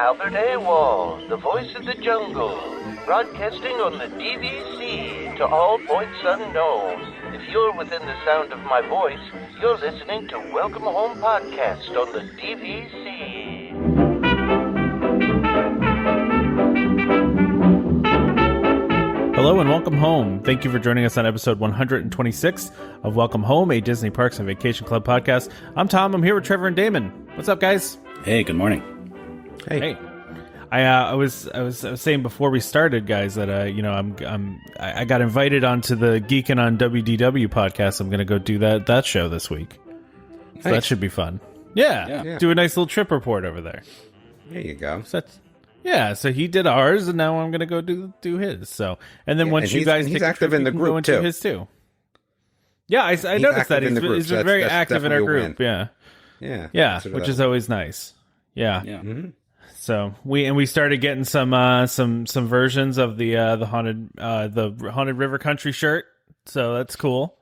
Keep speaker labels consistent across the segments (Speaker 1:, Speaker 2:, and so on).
Speaker 1: Albert Awol, the voice of the jungle, broadcasting on the DVC to all points unknown. If you're within the sound of my voice, you're listening to Welcome Home Podcast on the DVC.
Speaker 2: Hello and welcome home. Thank you for joining us on episode 126 of Welcome Home, a Disney Parks and Vacation Club podcast. I'm Tom. I'm here with Trevor and Damon. What's up, guys?
Speaker 3: Hey, good morning.
Speaker 2: Hey. I was saying before we started, guys, that I got invited onto the Geekin' on WDW podcast. I'm going to go do that show this week. So that should be fun. Yeah. Do a nice little trip report over there.
Speaker 4: There you go.
Speaker 2: So he did ours, and now I'm going to go do his. So, and then once you guys
Speaker 4: he's active in the group too.
Speaker 2: His too. Yeah, I noticed that he's been very active in our group. Yeah, which is always nice. Yeah. Mm-hmm. So we started getting some versions of the haunted river country shirt. So that's cool.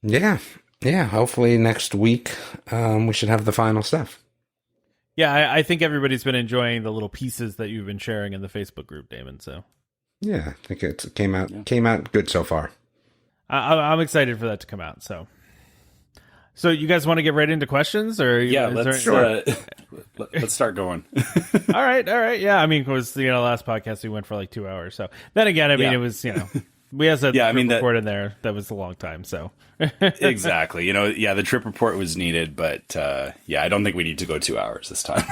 Speaker 4: Yeah. Hopefully next week we should have the final stuff.
Speaker 2: Yeah, I think everybody's been enjoying the little pieces that you've been sharing in the Facebook group, Damon. So
Speaker 4: yeah, I think it came out good so far.
Speaker 2: I'm excited for that to come out. So you guys want to get right into questions, or
Speaker 3: let's start going.
Speaker 2: All right. Yeah, I mean, because last podcast we went for like 2 hours. So then again, it was we had a report in there that was a long time. So
Speaker 3: exactly, the trip report was needed, but I don't think we need to go 2 hours this time.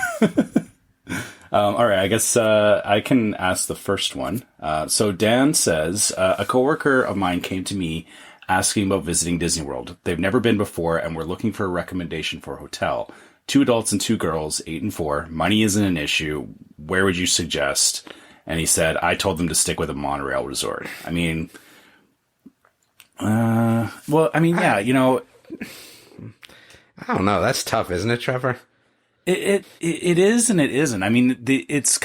Speaker 3: All right, I guess I can ask the first one. So Dan says, a coworker of mine came to me asking about visiting Disney World. They've never been before, and we're looking for a recommendation for a hotel. 2 adults and 2 girls, 8 and 4. Money isn't an issue. Where would you suggest? And he said, I told them to stick with a monorail resort. I mean, I
Speaker 4: don't know. That's tough, isn't it, Trevor?
Speaker 3: It is and it isn't. I mean, it's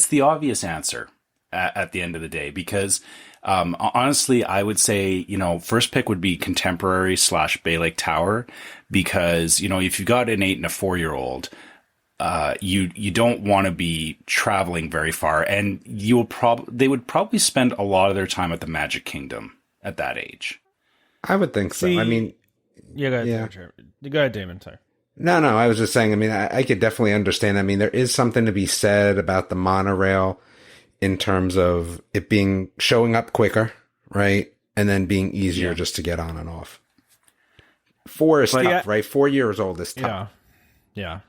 Speaker 3: the obvious answer at the end of the day, because honestly, I would say, first pick would be Contemporary / Bay Lake Tower, because, if you've got an 8 and a 4-year-old, you don't want to be traveling very far, and they would probably spend a lot of their time at the Magic Kingdom at that age.
Speaker 4: I would think so. I mean,
Speaker 2: go ahead, Damon. Sorry.
Speaker 4: No, I was just saying, I mean, I could definitely understand. I mean, there is something to be said about the monorail in terms of it showing up quicker, right? And then being easier just to get on and off. 4 is tough, right? 4 years old is tough.
Speaker 2: Yeah.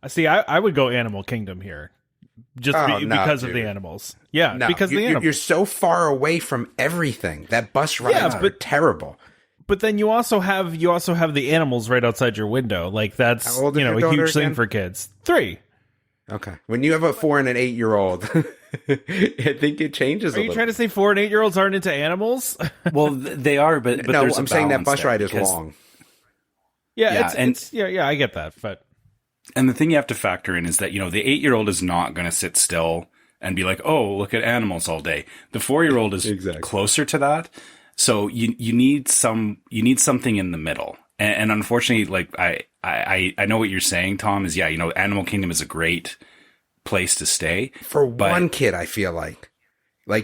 Speaker 2: See, I would go Animal Kingdom here. Because of the animals. Yeah, because of the animals.
Speaker 4: You're so far away from everything. That bus rides are terrible.
Speaker 2: But then you also have the animals right outside your window. Like that's a huge thing for kids. 3.
Speaker 4: Okay. When you have a 4 and an 8-year-old, I think it changes.
Speaker 2: Are you trying to say 4 and 8-year-olds aren't into animals?
Speaker 3: Well, they are, but
Speaker 4: no,
Speaker 3: there's
Speaker 4: I'm saying that bus ride is long.
Speaker 2: Yeah, I get that, but.
Speaker 3: And the thing you have to factor in is that, the 8-year-old is not going to sit still and be like, oh, look at animals all day. The 4-year-old is closer to that. So you need something in the middle. And unfortunately, like I know what you're saying, Tom, is Animal Kingdom is a great place to stay.
Speaker 4: For one kid, I feel like. I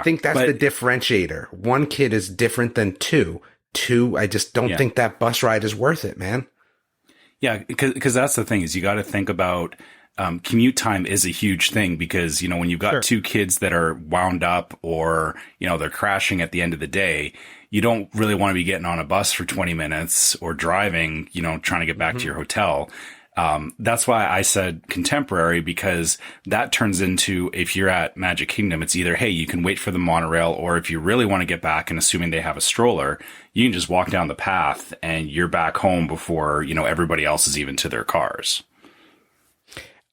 Speaker 4: think that's the differentiator. 1 kid is different than 2. 2, I just don't think that bus ride is worth it, man.
Speaker 3: Yeah, because that's the thing, is you got to think about commute time is a huge thing, because, when you've got 2 kids that are wound up or, they're crashing at the end of the day, you don't really want to be getting on a bus for 20 minutes or driving, trying to get back to your hotel. That's why I said Contemporary, because that turns into, if you're at Magic Kingdom, it's either, hey, you can wait for the monorail, or if you really want to get back, and assuming they have a stroller, you can just walk down the path and you're back home before, everybody else is even to their cars.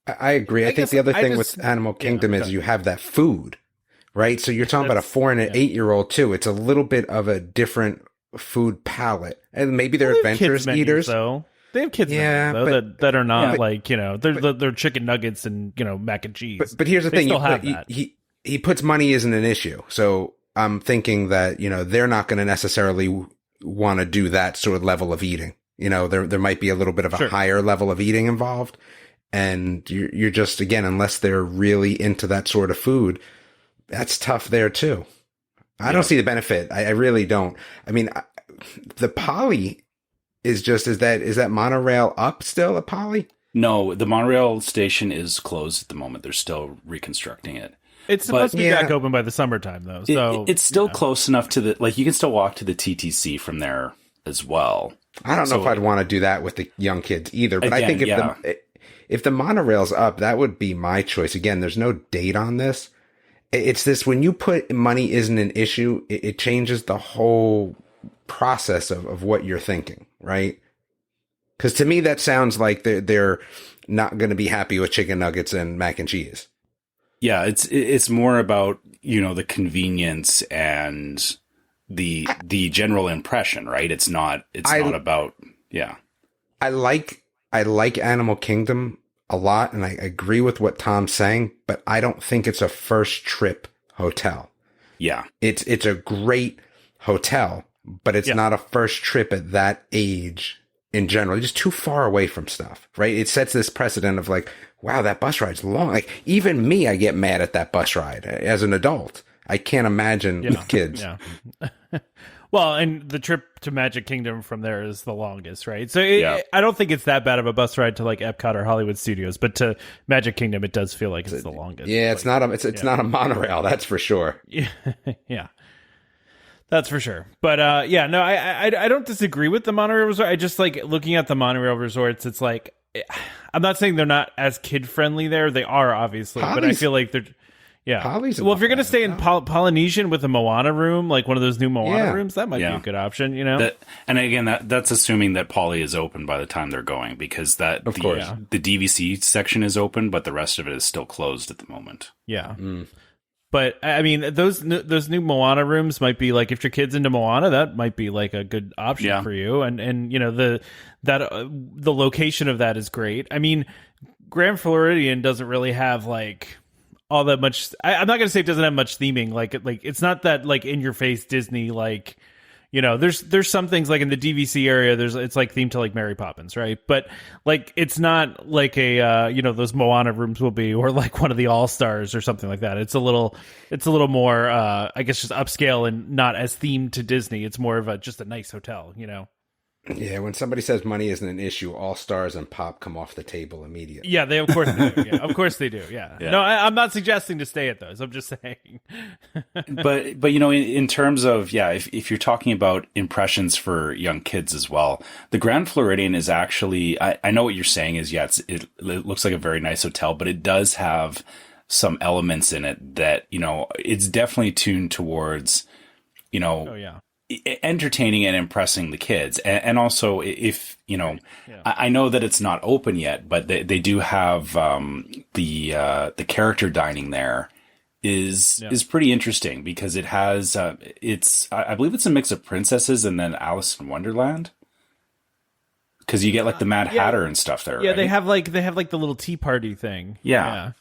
Speaker 4: I agree. I think the other thing with Animal Kingdom is you have that food, right? So you're talking about a 4 and an 8-year-old too. It's a little bit of a different food palette, and maybe they're adventurous eaters.
Speaker 2: They have kids that are not they're chicken nuggets and mac and cheese.
Speaker 4: But here's the thing: he puts money isn't an issue. So I'm thinking that they're not going to necessarily want to do that sort of level of eating. There might be a little bit of a higher level of eating involved. And you're just, again, unless they're really into that sort of food, that's tough there too. I don't see the benefit. I really don't. I mean, the Poly is that monorail up still at Poly?
Speaker 3: No, the monorail station is closed at the moment. They're still reconstructing it.
Speaker 2: It's supposed to be back open by the summertime, though. So
Speaker 3: it's still close enough to you can still walk to the TTC from there as well.
Speaker 4: I don't know if I'd want to do that with the young kids either, but again, I think if the monorail's up, that would be my choice. Again, there's no date on this. It's this, when you put money isn't an issue, it changes the whole process of what you're thinking, right? Because to me, that sounds like they're not going to be happy with chicken nuggets and mac and cheese.
Speaker 3: Yeah, it's more about, the convenience and the general impression, right? It's not about, yeah.
Speaker 4: I like Animal Kingdom a lot, and I agree with what Tom's saying, but I don't think it's a first trip hotel.
Speaker 3: Yeah.
Speaker 4: It's a great hotel, but it's not a first trip at that age in general. It's just too far away from stuff, right? It sets this precedent of like, wow, that bus ride's long. Like, even me, I get mad at that bus ride as an adult. I can't imagine with kids.
Speaker 2: Yeah. Well, and the trip to Magic Kingdom from there is the longest, right? So I don't think it's that bad of a bus ride to like Epcot or Hollywood Studios, but to Magic Kingdom, it does feel like it's the longest.
Speaker 4: Yeah, it's not a monorail, that's for sure.
Speaker 2: Yeah. That's for sure. But no, I don't disagree with the monorail resort. I just like looking at the monorail resorts. It's like, I'm not saying they're not as kid friendly there. They are, obviously, but I feel like they're. Yeah. Well, if you're going to stay in Polynesian with a Moana room, like one of those new Moana rooms, that might be a good option,
Speaker 3: And again, that's assuming that Poly is open by the time they're going, because the DVC section is open, but the rest of it is still closed at the moment.
Speaker 2: Yeah. But I mean, those new Moana rooms might be like, if your kid's into Moana, that might be like a good option for you. And the location of that is great. I mean, Grand Floridian doesn't really have like all that much. I'm not gonna say it doesn't have much theming. Like it's not that like in your face Disney, like, there's some things like in the DVC area, it's like themed to like Mary Poppins, right? But like it's not like a those Moana rooms will be, or like one of the All Stars or something like that. It's a little more I guess just upscale and not as themed to Disney. It's more of just a nice hotel,
Speaker 4: Yeah, when somebody says money isn't an issue, All Stars and Pop come off the table immediately.
Speaker 2: Yeah, of course they do. Yeah, of course they do. Yeah. No, I'm not suggesting to stay at those. I'm just saying.
Speaker 3: but in terms of if you're talking about impressions for young kids as well, the Grand Floridian is actually, I know what you're saying is it looks like a very nice hotel, but it does have some elements in it that it's definitely tuned towards entertaining and impressing the kids. And also, if I know that it's not open yet, but they do have the character dining there is pretty interesting, because it has I believe it's a mix of princesses and then Alice in Wonderland, because you get like the Mad Hatter and stuff there.
Speaker 2: Yeah,
Speaker 3: right?
Speaker 2: they have like the little tea party thing.
Speaker 3: Yeah.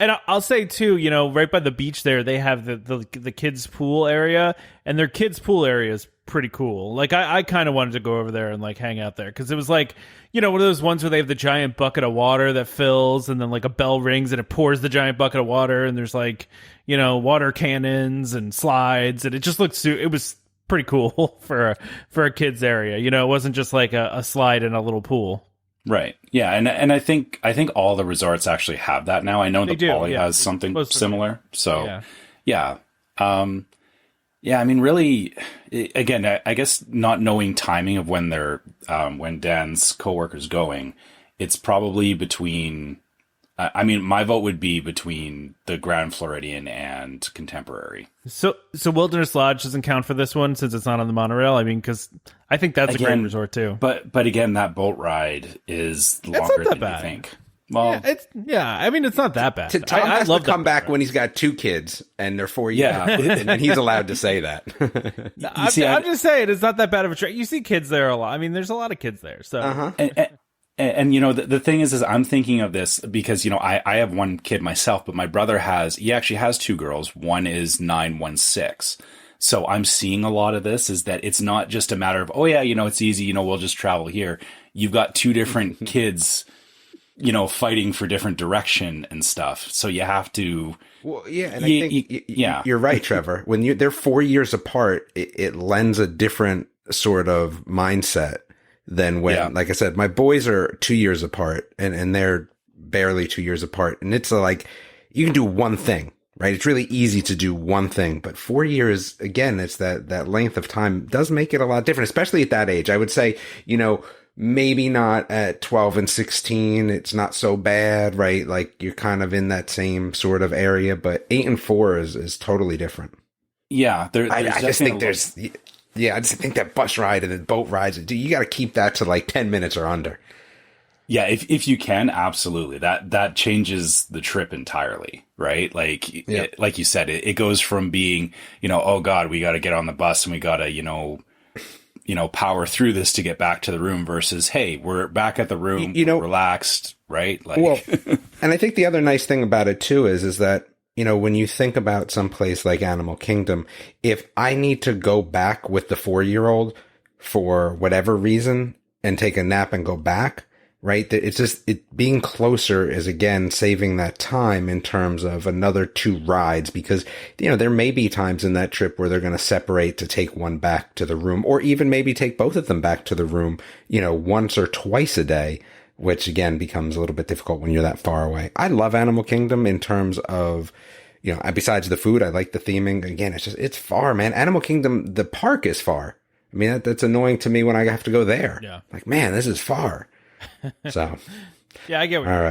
Speaker 2: And I'll say too, right by the beach there, they have the kids pool area, and their kids pool area is pretty cool. Like I kind of wanted to go over there and like hang out there, because it was like, one of those ones where they have the giant bucket of water that fills, and then like a bell rings and it pours the giant bucket of water, and there's like, water cannons and slides, and it just looked it was pretty cool for a kids area. It wasn't just like a slide in a little pool.
Speaker 3: Right. Yeah. And I think all the resorts actually have that now. I know the Poly has something similar. So yeah. I mean, really, again, I guess not knowing timing of when when Dan's coworker's going, it's probably between, my vote would be between the Grand Floridian and Contemporary.
Speaker 2: So Wilderness Lodge doesn't count for this one since it's not on the monorail. I mean, because I think that's a great resort too.
Speaker 3: But again, that boat ride is longer than you think. Well,
Speaker 2: I mean, it's not that bad.
Speaker 4: Tom has to come back when he's got 2 kids and they're 4 years old, and he's allowed to say that.
Speaker 2: I'm just saying, it's not that bad of a trip. You see kids there a lot. I mean, there's a lot of kids there. So.
Speaker 3: And the thing is I'm thinking of this because, I have one kid myself, but my brother actually has 2 girls. One is 9, one's 6. So I'm seeing a lot of this is that it's not just a matter of, it's easy, we'll just travel here. You've got 2 different kids fighting for different direction and stuff. So you have to.
Speaker 4: Well, yeah, and I think you're right, Trevor. When they're 4 years apart, it lends a different sort of mindset than when, like I said, my boys are 2 years apart, and they're barely 2 years apart, and it's like you can do one thing, right? It's really easy to do one thing, but 4 years, again, it's that length of time does make it a lot different, especially at that age. I would say, maybe not at 12 and 16. It's not so bad, right? Like you're kind of in that same sort of area, but 8 and 4 is totally different.
Speaker 3: Yeah.
Speaker 4: I just think I just think that bus ride and the boat rides, you got to keep that to like 10 minutes or under.
Speaker 3: Yeah. If you can, absolutely. That changes the trip entirely, right? Like, like you said, it goes from being, oh God, we got to get on the bus and we got to, power through this to get back to the room versus, hey, we're back at the room, relaxed, right? Like,
Speaker 4: well, and I think the other nice thing about it too is that, when you think about some place like Animal Kingdom, if I need to go back with the 4-year-old for whatever reason and take a nap and go back, right? It's just being closer is again saving that time in terms of another 2 rides, because there may be times in that trip where they're going to separate to take one back to the room, or even maybe take both of them back to the room, once or twice a day, which again becomes a little bit difficult when you're that far away. I love Animal Kingdom in terms of, besides the food, I like the theming. Again, it's far, man. Animal Kingdom, the park is far. I mean, that's annoying to me when I have to go there. Yeah. Like, man, this is far. So,
Speaker 2: yeah, I get what
Speaker 4: All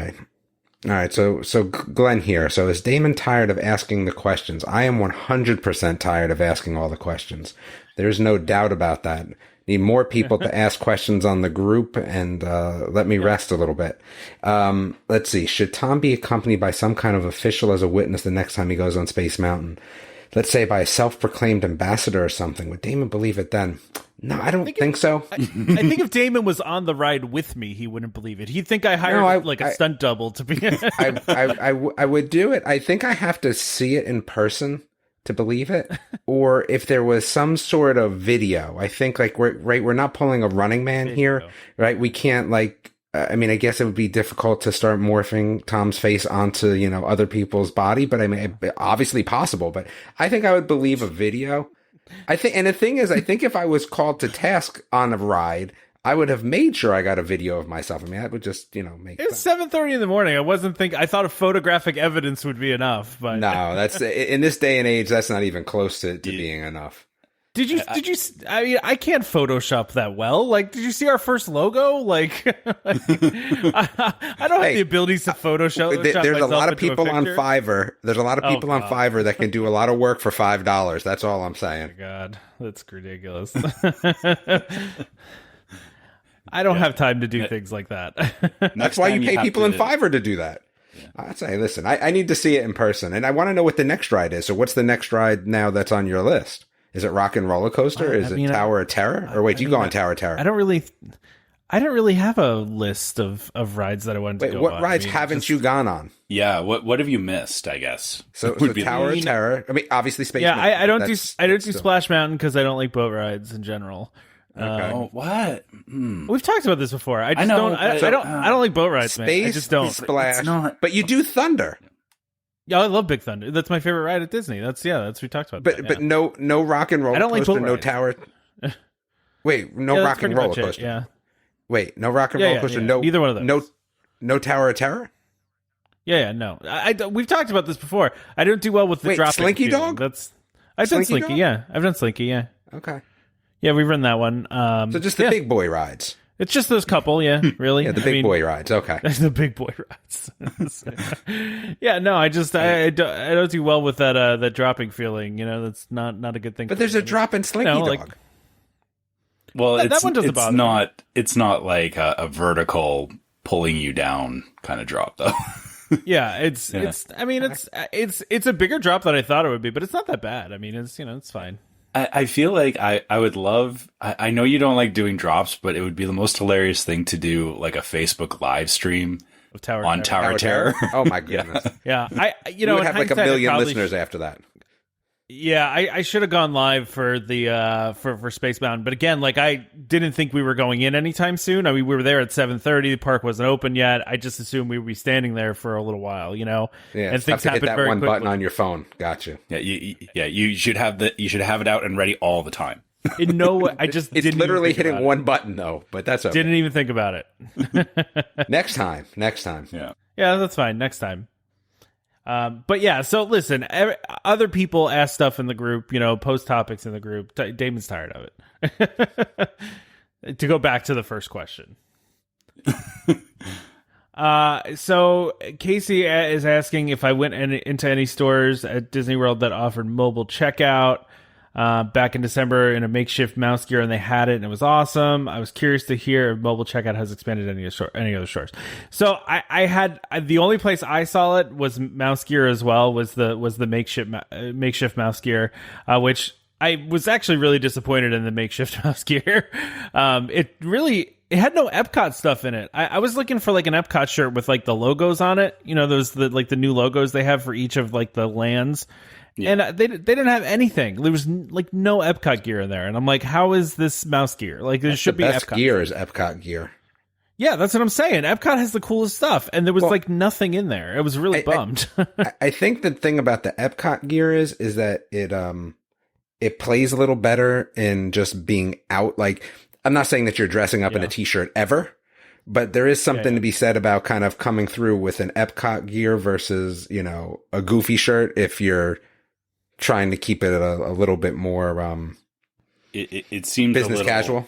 Speaker 4: right. So Glenn here. So is Damon tired of asking the questions? I am 100% tired of asking all the questions. There's no doubt about that. Need more people to ask questions on the group and let me rest a little bit. Let's see. Should Tom be accompanied by some kind of official as a witness the next time he goes on Space Mountain? Let's say by a self-proclaimed ambassador or something. Would Damon believe it then? No, I don't think so.
Speaker 2: I think if Damon was on the ride with me, he wouldn't believe it. He'd think I hired a stunt double to be.
Speaker 4: I would do it. I think I have to see it in person to believe it, or if there was some sort of video. I think we're not pulling a Running Man here, right? We can't I guess it would be difficult to start morphing Tom's face onto, other people's body, but obviously possible, but I think I would believe a video. And the thing is, I think if I was called to task on a ride, I would have made sure I got a video of myself. I mean, I would just, make
Speaker 2: it was 7:30 in the morning. I thought a photographic evidence would be enough, but
Speaker 4: no, that's in this day and age, that's not even close to being enough.
Speaker 2: Did you, I can't Photoshop that well. Like, did you see our first logo? Like, I don't have the abilities to Photoshop.
Speaker 4: There's a lot of people on Fiverr. There's a lot of people on Fiverr that can do a lot of work for $5. That's all I'm saying.
Speaker 2: Oh my God, that's ridiculous. I don't have time to do things like that.
Speaker 4: That's why you pay people in Fiverr to do that. Yeah. I'd say, listen, I need to see it in person, and I want to know what the next ride is. So what's the next ride now that's on your list? Is it Rock and Roller Coaster? Is it Tower of Terror? Or wait, you go on Tower of Terror?
Speaker 2: I don't really have a list of rides that I wanted to go on.
Speaker 4: What rides haven't you gone on?
Speaker 3: Yeah, what have you missed, I guess?
Speaker 4: So Tower of Terror. I mean, obviously Space Mountain.
Speaker 2: I don't do Splash Mountain because I don't like boat rides in general.
Speaker 3: Okay. What?
Speaker 2: We've talked about this before. I don't like boat rides, man. I just don't.
Speaker 4: Splash. But you do Thunder.
Speaker 2: Yeah, I love Big Thunder. That's my favorite ride at Disney. That's we talked about.
Speaker 4: But no Rock and Roller Coaster, no Tower. Wait, no Rock and Roller Coaster.
Speaker 2: Yeah.
Speaker 4: Wait, no Rock and Roller Coaster. Yeah. No,
Speaker 2: neither one of those.
Speaker 4: No Tower of Terror.
Speaker 2: Yeah, no. We've talked about this before. I don't do well with the dropping.
Speaker 4: Slinky Dog.
Speaker 2: I've done Slinky. Dog? Yeah, I've done Slinky. Yeah.
Speaker 4: Okay.
Speaker 2: Yeah, we've run that one.
Speaker 4: So just the big boy rides.
Speaker 2: It's just those couple, yeah, really.
Speaker 4: Yeah, the big boy rides. Okay,
Speaker 2: the big boy rides. Yeah, no, I don't do well with that dropping feeling. That's not a good thing.
Speaker 4: But there's a drop in Slinky Dog.
Speaker 3: Well, that one doesn't bother me. It's not like a vertical pulling you down kind of drop, though.
Speaker 2: Yeah, it's a bigger drop than I thought it would be, but it's not that bad. I mean, it's fine.
Speaker 3: I feel like I would love, I know you don't like doing drops, but it would be the most hilarious thing to do, like a Facebook live stream on Tower Terror.
Speaker 4: Oh my goodness.
Speaker 2: Yeah.
Speaker 4: We would have like 1 million listeners after that.
Speaker 2: Yeah, I should have gone live for the for Spacebound, but again, like I didn't think we were going in anytime soon. I mean, we were there at 7:30. The park wasn't open yet. I just assumed we would be standing there for a little while, you know.
Speaker 4: Yeah,
Speaker 2: and
Speaker 4: things happen very quickly. Hit that one button on your phone. Gotcha.
Speaker 3: Yeah, you should have it out and ready all the time.
Speaker 2: I just
Speaker 4: it's
Speaker 2: didn't
Speaker 4: literally hitting one button though, but that's okay.
Speaker 2: Didn't even think about it.
Speaker 4: Next time.
Speaker 2: Yeah, that's fine. Next time. But yeah, so listen, other people ask stuff in the group, you know, post topics in the group. Damon's tired of it. To go back to the first question. So Casey is asking if I went into any stores at Disney World that offered mobile checkout back in December in a makeshift mouse gear, and they had it and it was awesome. I was curious to hear if mobile checkout has expanded any other stores. So I had the only place I saw it was mouse gear as well, was the makeshift mouse gear, which I was actually really disappointed in the makeshift mouse gear. It had no EPCOT stuff in it. I was looking for like an EPCOT shirt with like the logos on it, you know, the new logos they have for each of like the lands. Yeah. And they didn't have anything. There was like no EPCOT gear in there, and I'm like, how is this mouse gear? Like there should be
Speaker 4: best
Speaker 2: EPCOT
Speaker 4: gear is EPCOT gear.
Speaker 2: Yeah, that's what I'm saying. EPCOT has the coolest stuff, and there was like nothing in there. I was really bummed.
Speaker 4: I think the thing about the EPCOT gear is that it plays a little better in just being out. Like, I'm not saying that you're dressing up in a t-shirt ever, but there is something to be said about kind of coming through with an EPCOT gear versus, you know, a goofy shirt if you're trying to keep it a little bit more
Speaker 3: it seems
Speaker 4: business
Speaker 3: a little
Speaker 4: casual.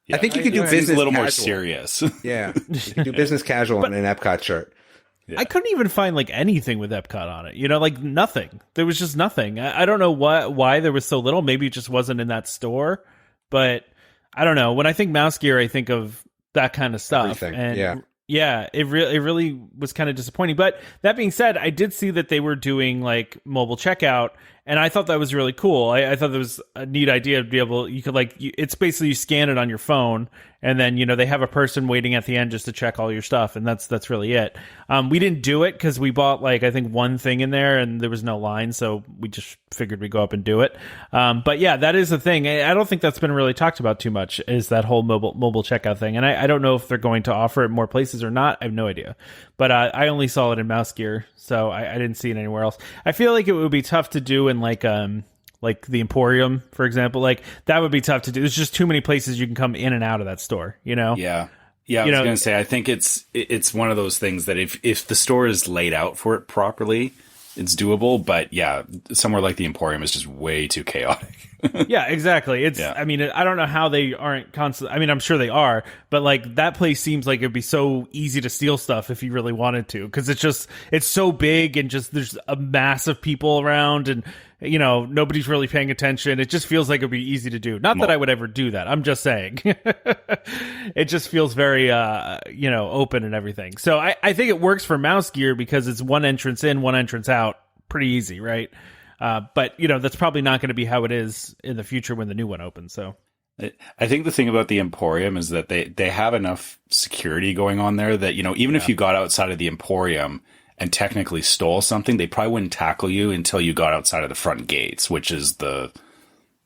Speaker 3: Yeah,
Speaker 4: I think you could do business
Speaker 3: a little
Speaker 4: casual.
Speaker 3: More serious.
Speaker 4: Yeah, you could do business casual in an EPCOT shirt.
Speaker 2: Yeah. I couldn't even find like anything with EPCOT on it. You know, like nothing. There was just nothing. I don't know why there was so little. Maybe it just wasn't in that store. But I don't know. When I think mouse gear, I think of that kind of stuff.
Speaker 4: Everything.
Speaker 2: And yeah, it really was kind of disappointing. But that being said, I did see that they were doing like mobile checkout, and I thought that was really cool. I thought that was a neat idea to be able. You could it's basically you scan it on your phone, and then you know they have a person waiting at the end just to check all your stuff, and that's really it. We didn't do it because we bought like I think one thing in there, and there was no line, so we just figured we'd go up and do it. But yeah, that is the thing. I don't think that's been really talked about too much. Is that whole mobile checkout thing? And I don't know if they're going to offer it more places or not. I have no idea. But I only saw it in mouse gear, so I didn't see it anywhere else. I feel like it would be tough to do in like the Emporium, for example. Like that would be tough to do. There's just too many places you can come in and out of that store, you know?
Speaker 3: Yeah. I was going to say, I think it's one of those things that if the store is laid out for it properly, it's doable. But yeah, somewhere like the Emporium is just way too chaotic.
Speaker 2: Yeah, exactly. I mean, I don't know how they aren't constantly. I mean, I'm sure they are, but like that place seems like it'd be so easy to steal stuff if you really wanted to, because it's so big and just there's a mass of people around, and you know nobody's really paying attention. It just feels like it'd be easy to do. Not that I would ever do that. I'm just saying, it just feels very open and everything. So I think it works for mouse gear because it's one entrance in, one entrance out, pretty easy, right? But, you know, that's probably not going to be how it is in the future when the new one opens. So
Speaker 3: I think the thing about the Emporium is that they have enough security going on there that, you know, even if you got outside of the Emporium and technically stole something, they probably wouldn't tackle you until you got outside of the front gates, which is the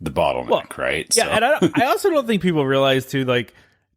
Speaker 3: bottleneck, right?
Speaker 2: Yeah, so. And I also don't think people realize, too, like,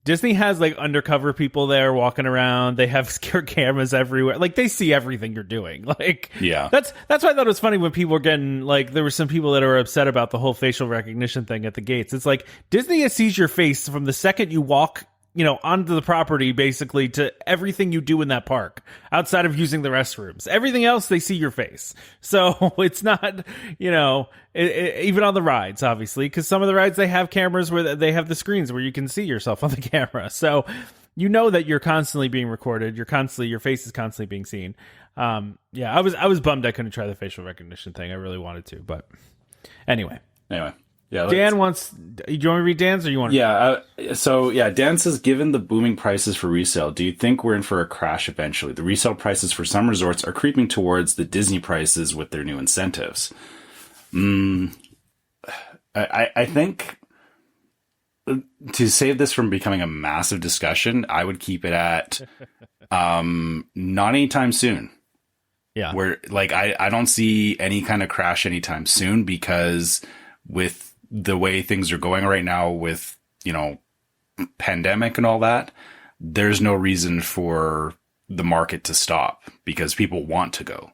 Speaker 2: Disney has like undercover people there walking around. They have secure cameras everywhere. Like they see everything you're doing. Like,
Speaker 3: yeah,
Speaker 2: that's why I thought it was funny when people were getting like, there were some people that were upset about the whole facial recognition thing at the gates. It's like Disney sees your face from the second you walk, you know, onto the property, basically, to everything you do in that park outside of using the restrooms. Everything else, they see your face. So it's not, you know, even on the rides, obviously, because some of the rides, they have cameras where they have the screens where you can see yourself on the camera. So you know that you're constantly being recorded. Your face is constantly being seen. Yeah, I was bummed I couldn't try the facial recognition thing. I really wanted to, but anyway.
Speaker 3: Yeah,
Speaker 2: Dan wants. Do you want to read Dan's, or you want?
Speaker 3: Dan says, given the booming prices for resale, do you think we're in for a crash eventually? The resale prices for some resorts are creeping towards the Disney prices with their new incentives. I think to save this from becoming a massive discussion, I would keep it at not anytime soon.
Speaker 2: Yeah.
Speaker 3: Where like, I don't see any kind of crash anytime soon, because with the way things are going right now with, you know, pandemic and all that, there's no reason for the market to stop because people want to go.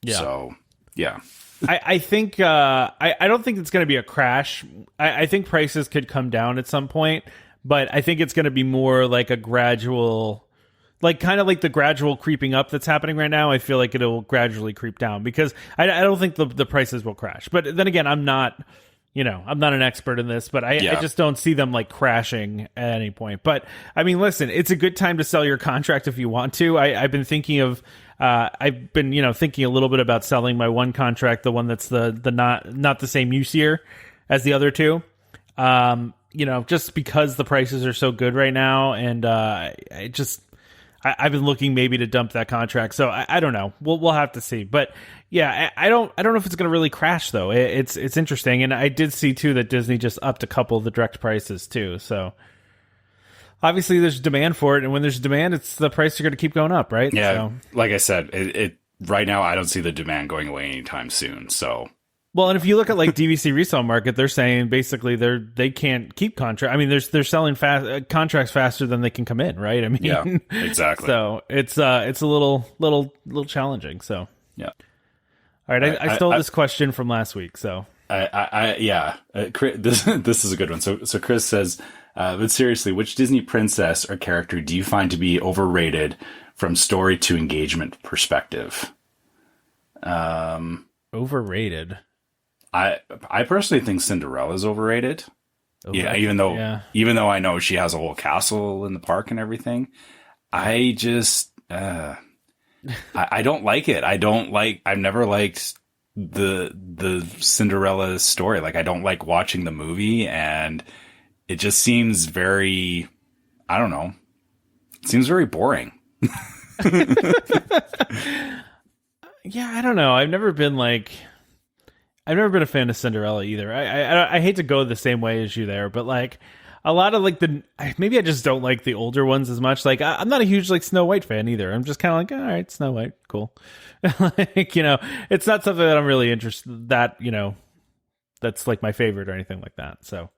Speaker 2: Yeah.
Speaker 3: So, yeah.
Speaker 2: I think I don't think it's going to be a crash. I think prices could come down at some point, but I think it's going to be more like a gradual, like kind of like the gradual creeping up that's happening right now. I feel like it'll gradually creep down because I don't think the prices will crash. But then again, I'm not an expert in this, but I just don't see them like crashing at any point. But I mean, listen, it's a good time to sell your contract if you want to. I've been thinking of. I've been, thinking a little bit about selling my one contract, the one that's the not the same use year as the other two. Just because the prices are so good right now, and I've been looking maybe to dump that contract. So I don't know. We'll have to see. But yeah, I don't know if it's going to really crash though. It's interesting, and I did see too that Disney just upped a couple of the direct prices too. So. Obviously, there's demand for it, and when there's demand, it's the price are going to keep going up, right?
Speaker 3: Yeah,
Speaker 2: so.
Speaker 3: Like I said, it right now I don't see the demand going away anytime soon. So,
Speaker 2: well, and if you look at like DVC resale market, they're saying basically they can't keep contract. I mean, they're selling contracts faster than they can come in, right? I mean,
Speaker 3: yeah, exactly.
Speaker 2: So it's a little challenging. So
Speaker 3: yeah.
Speaker 2: All right, I stole this question from last week, so
Speaker 3: this is a good one. So Chris says. But seriously, which Disney princess or character do you find to be overrated from story to engagement perspective?
Speaker 2: Overrated.
Speaker 3: I personally think Cinderella's overrated. Yeah, even though I know she has a whole castle in the park and everything, I just I don't like it. I've never liked the Cinderella story. Like, I don't like watching the movie, and it just seems very, I don't know. It seems very boring.
Speaker 2: Yeah, I don't know. I've never been a fan of Cinderella either. I hate to go the same way as you there, but like a lot of like maybe I just don't like the older ones as much. Like I'm not a huge like Snow White fan either. I'm just kind of like, all right, Snow White, cool. Like, it's not something that I'm really interested that, that's like my favorite or anything like that. So.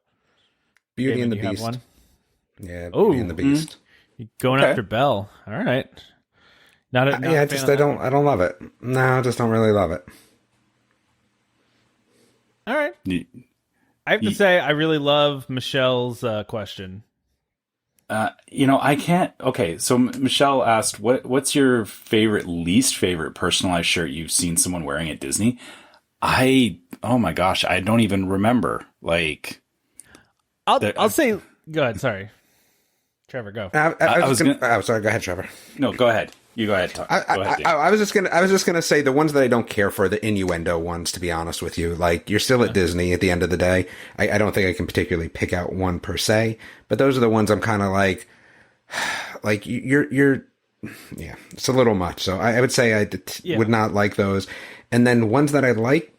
Speaker 4: Beauty and the Beast.
Speaker 2: One?
Speaker 4: Yeah, Beauty and the Beast.
Speaker 2: You're going after Belle. All right. I
Speaker 4: don't love it. No, I just don't really love it.
Speaker 2: All right. I have to say, I really love Michelle's question.
Speaker 3: I can't. Okay, so Michelle asked, "What's your least favorite personalized shirt you've seen someone wearing at Disney?" Oh my gosh, I don't even remember. Like.
Speaker 2: I'll say. Go ahead. Sorry, Trevor. Go.
Speaker 4: Sorry. Go ahead, Trevor.
Speaker 3: No, go ahead. You go ahead.
Speaker 4: I was just gonna say the ones that I don't care for, the innuendo ones. To be honest with you, like you're still at Disney at the end of the day. I don't think I can particularly pick out one per se, but those are the ones I'm kind of like you're. Yeah, it's a little much. So I would say I would not like those. And then ones that I like,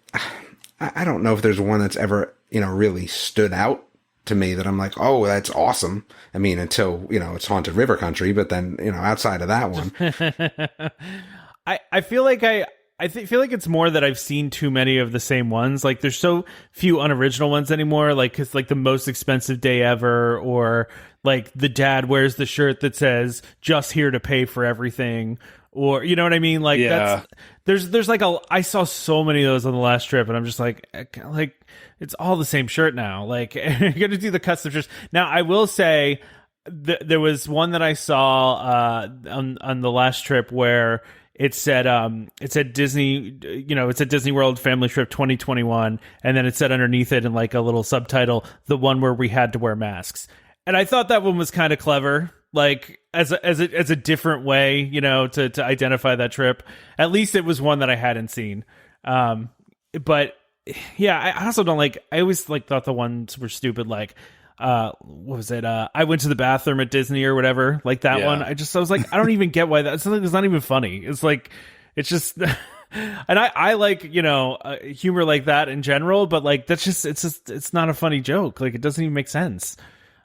Speaker 4: I don't know if there's one that's ever really stood out to me that I'm like, oh, that's awesome. I mean, until, it's Haunted River Country, but then, outside of that one.
Speaker 2: I feel like feel like it's more that I've seen too many of the same ones. Like there's so few unoriginal ones anymore. Like, cause like the most expensive day ever, or like the dad wears the shirt that says just here to pay for everything. Or, you know what I mean? Like there's like I saw so many of those on the last trip, and I'm just like it's all the same shirt now. Like, you're going to do the custom shirts. Now, I will say there was one that I saw on the last trip where it said Disney, it's a Disney World Family Trip 2021. And then it said underneath it in like a little subtitle, the one where we had to wear masks. And I thought that one was kind of clever. Like as a different way, to identify that trip. At least it was one that I hadn't seen. But yeah, I also don't like. I always thought the ones were stupid. Like, what was it? I went to the bathroom at Disney or whatever. Like that one. I was like, I don't even get why it's not even funny. It's like, it's just. And I like humor like that in general, but like that's just it's not a funny joke. Like it doesn't even make sense.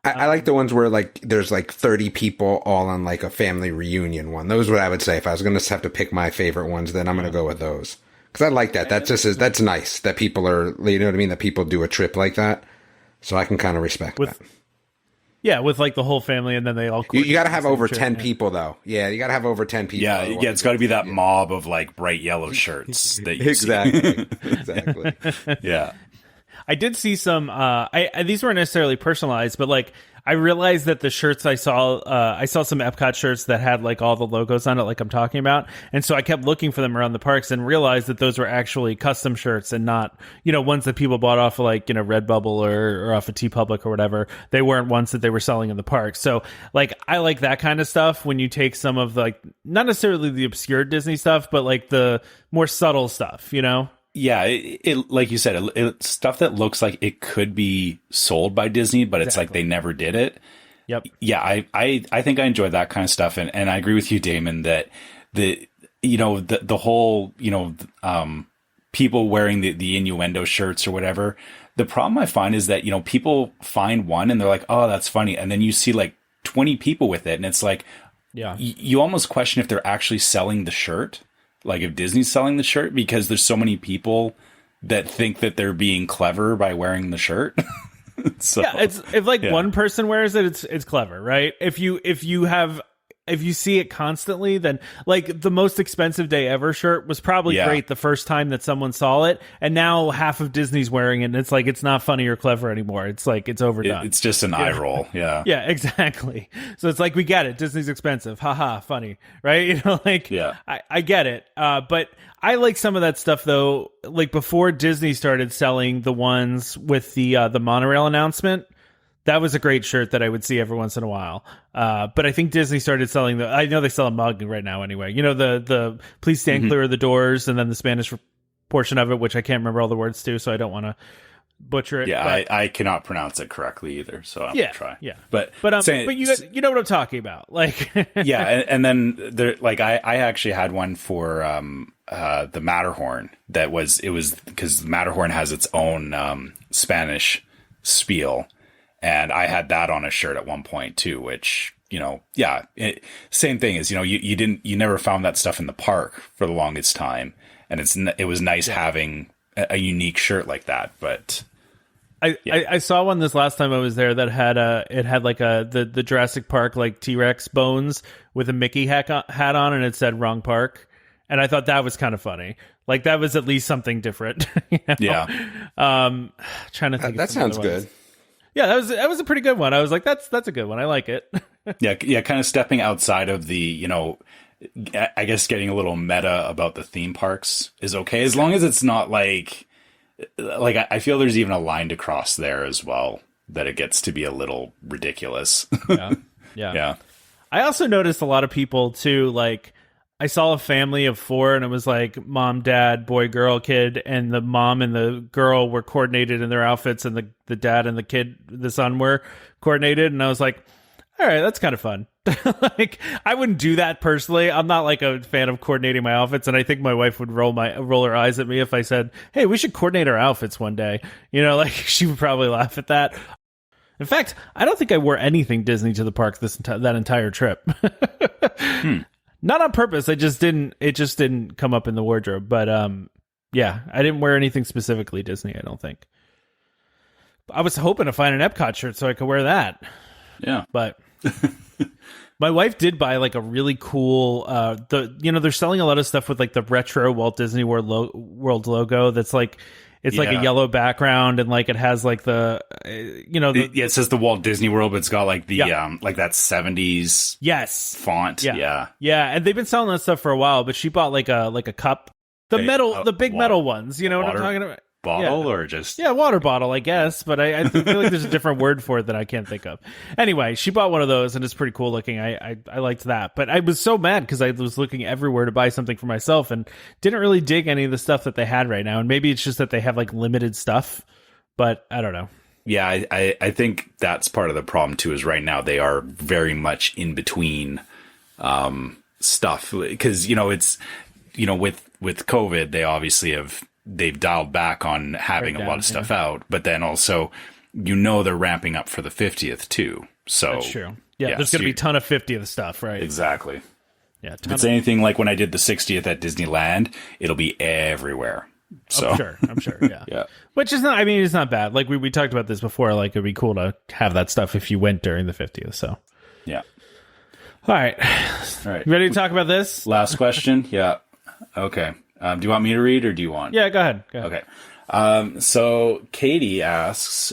Speaker 4: I like the ones where like there's like 30 people all on like a family reunion one. Those are what I would say if I was going to have to pick my favorite ones. Then I'm going to go with those because I like that. That's nice that people are, you know what I mean? That people do a trip like that. So I can kind of respect that.
Speaker 2: Yeah, with like the whole family, and then they all.
Speaker 4: You got to have over 10 people, though. Yeah, you got to have over 10 people.
Speaker 3: Yeah, it's got to be that mob of like bright yellow shirts. That you
Speaker 4: exactly.
Speaker 3: Yeah.
Speaker 2: I did see some. These weren't necessarily personalized, but like I realized that the shirts I saw some EPCOT shirts that had like all the logos on it, like I'm talking about, and so I kept looking for them around the parks and realized that those were actually custom shirts and not, ones that people bought off of like Redbubble or off of TeePublic or whatever. They weren't ones that they were selling in the park. So like I like that kind of stuff when you take some of like not necessarily the obscure Disney stuff, but like the more subtle stuff,
Speaker 3: Yeah, it like you said, it's stuff that looks like it could be sold by Disney, but it's like they never did it.
Speaker 2: Yep.
Speaker 3: Yeah, I think I enjoy that kind of stuff, and I agree with you, Damon, that the whole people wearing the innuendo shirts or whatever. The problem I find is that people find one and they're like, oh, that's funny, and then you see like 20 people with it, and it's like,
Speaker 2: yeah,
Speaker 3: you almost question if they're actually selling the shirt. Like if Disney's selling the shirt, because there's so many people that think that they're being clever by wearing the shirt. So,
Speaker 2: yeah, if one person wears it, it's clever, right? If you see it constantly, then like the most expensive day ever shirt was probably great the first time that someone saw it, and now half of Disney's wearing it, and it's like it's not funny or clever anymore. It's like it's overdone.
Speaker 3: It's just an eye roll. Yeah.
Speaker 2: Yeah, exactly. So it's like we get it. Disney's expensive. Haha, funny, right? I get it. But I like some of that stuff though. Like before Disney started selling the ones with the monorail announcement. That was a great shirt that I would see every once in a while. But I think Disney started selling I know they sell a mug right now anyway. The please stand clear of the doors, and then the Spanish portion of it, which I can't remember all the words to, so I don't want to butcher it.
Speaker 3: Yeah,
Speaker 2: but
Speaker 3: I cannot pronounce it correctly either, so I'm going to try.
Speaker 2: Yeah.
Speaker 3: But
Speaker 2: you know what I'm talking about. Like
Speaker 3: yeah, and then there, like I actually had one for the Matterhorn it was because Matterhorn has its own Spanish spiel. And I had that on a shirt at one point too, which, same thing is, you never found that stuff in the park for the longest time. And it was nice having a unique shirt like that. But
Speaker 2: I saw one this last time I was there that had the Jurassic Park, like T-Rex bones with a Mickey hat on, and it said wrong park. And I thought that was kind of funny. Like that was at least something different.
Speaker 3: Yeah.
Speaker 2: Trying to think.
Speaker 4: That sounds good.
Speaker 2: Yeah, that was a pretty good one. I was like, that's a good one. I like it.
Speaker 3: Yeah, kind of stepping outside of the, I guess getting a little meta about the theme parks is okay, as long as it's not like I feel there's even a line to cross there as well, that it gets to be a little ridiculous.
Speaker 2: Yeah. I also noticed a lot of people too, like I saw a family of 4 and it was like mom, dad, boy, girl, kid, and the mom and the girl were coordinated in their outfits, and the dad and the son were coordinated. And I was like, all right, that's kind of fun. Like I wouldn't do that personally. I'm not like a fan of coordinating my outfits. And I think my wife would roll her eyes at me if I said, hey, we should coordinate our outfits one day. Like she would probably laugh at that. In fact, I don't think I wore anything Disney to the park that entire trip. Not on purpose. It just didn't come up in the wardrobe. But yeah, I didn't wear anything specifically Disney, I don't think. I was hoping to find an EPCOT shirt so I could wear that.
Speaker 3: Yeah.
Speaker 2: But my wife did buy like a really cool they're selling a lot of stuff with like the retro Walt Disney World logo that's like it's like a yellow background, and like it has like it
Speaker 3: says the Walt Disney World, but it's got like the like that 70s font. Yeah.
Speaker 2: And they've been selling that stuff for a while, but she bought like a cup, the big metal ones, what I'm talking about?
Speaker 3: Bottle or just
Speaker 2: water bottle, I guess, but I feel like there's a different word for it that I can't think of. Anyway, she bought one of those and it's pretty cool looking. I liked that, but I was so mad because I was looking everywhere to buy something for myself and didn't really dig any of the stuff that they had right now. And maybe it's just that they have like limited stuff, but I don't know.
Speaker 3: Yeah, I think that's part of the problem too, is right now they are very much in between stuff, because it's with COVID they obviously they've dialed back on having a lot of stuff out, but then also they're ramping up for the 50th too. So
Speaker 2: that's true. Yeah, there's going to be a ton of 50th stuff, right?
Speaker 3: Exactly.
Speaker 2: Yeah,
Speaker 3: if it's anything like when I did the 60th at Disneyland, it'll be everywhere. So
Speaker 2: I'm sure. Yeah.
Speaker 3: Yeah.
Speaker 2: Which is not, I mean, it's not bad. Like we talked about this before, like it'd be cool to have that stuff if you went during the 50th. So
Speaker 3: yeah.
Speaker 2: All right. You ready to talk about this?
Speaker 3: Last question. Yeah. Okay. Do you want me to read or do you want?
Speaker 2: Yeah, go ahead.
Speaker 3: Okay. So Katie asks,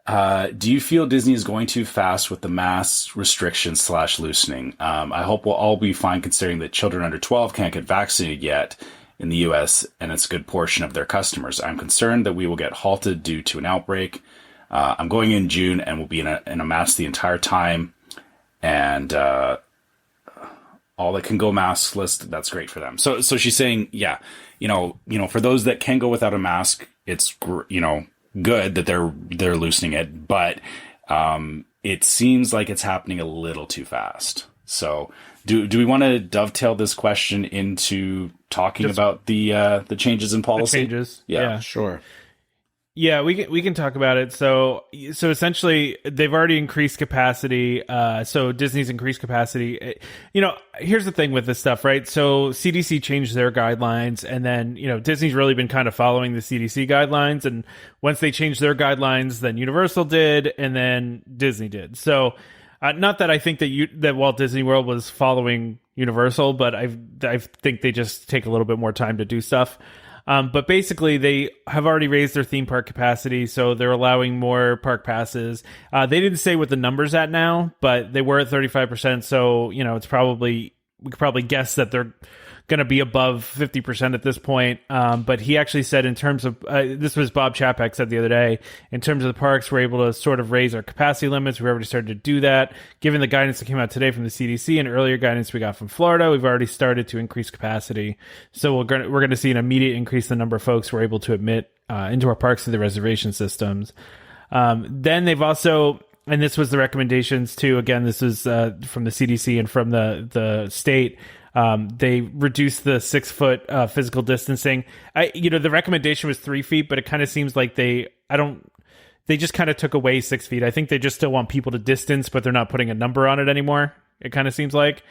Speaker 3: do you feel Disney is going too fast with the mask restrictions / loosening? I hope we'll all be fine considering that children under 12 can't get vaccinated yet in the U.S. and it's a good portion of their customers. I'm concerned that we will get halted due to an outbreak. I'm going in June and will be in a mask the entire time. And all that can go maskless, that's great for them. So she's saying, yeah, for those that can go without a mask, it's good that they're loosening it, but it seems like it's happening a little too fast. So do we want to dovetail this question into talking about the changes in policy?
Speaker 2: The changes,
Speaker 4: yeah, sure.
Speaker 2: Yeah, we can talk about it. So essentially, they've already increased capacity. So Disney's increased capacity. Here's the thing with this stuff, right? So CDC changed their guidelines, and then Disney's really been kind of following the CDC guidelines. And once they changed their guidelines, then Universal did, and then Disney did. So not that I think that Walt Disney World was following Universal, but I think they just take a little bit more time to do stuff. But basically, they have already raised their theme park capacity, so they're allowing more park passes. They didn't say what the number's at now, but they were at 35%. So we could probably guess that they're going to be above 50% at this point. But he actually said in terms of this was Bob Chapek said the other day, in terms of the parks, we're able to sort of raise our capacity limits. We've already started to do that. Given the guidance that came out today from the CDC and earlier guidance we got from Florida, we've already started to increase capacity. So we're going to see an immediate increase in the number of folks we're able to admit into our parks through the reservation systems. Then they've also, and this was the recommendations too, again, this is from the CDC and from the state, they reduced the 6 foot physical distancing. The recommendation was 3 feet, but it kind of seems like they just kind of took away 6 feet. I think they just still want people to distance, but they're not putting a number on it anymore. It kind of seems like.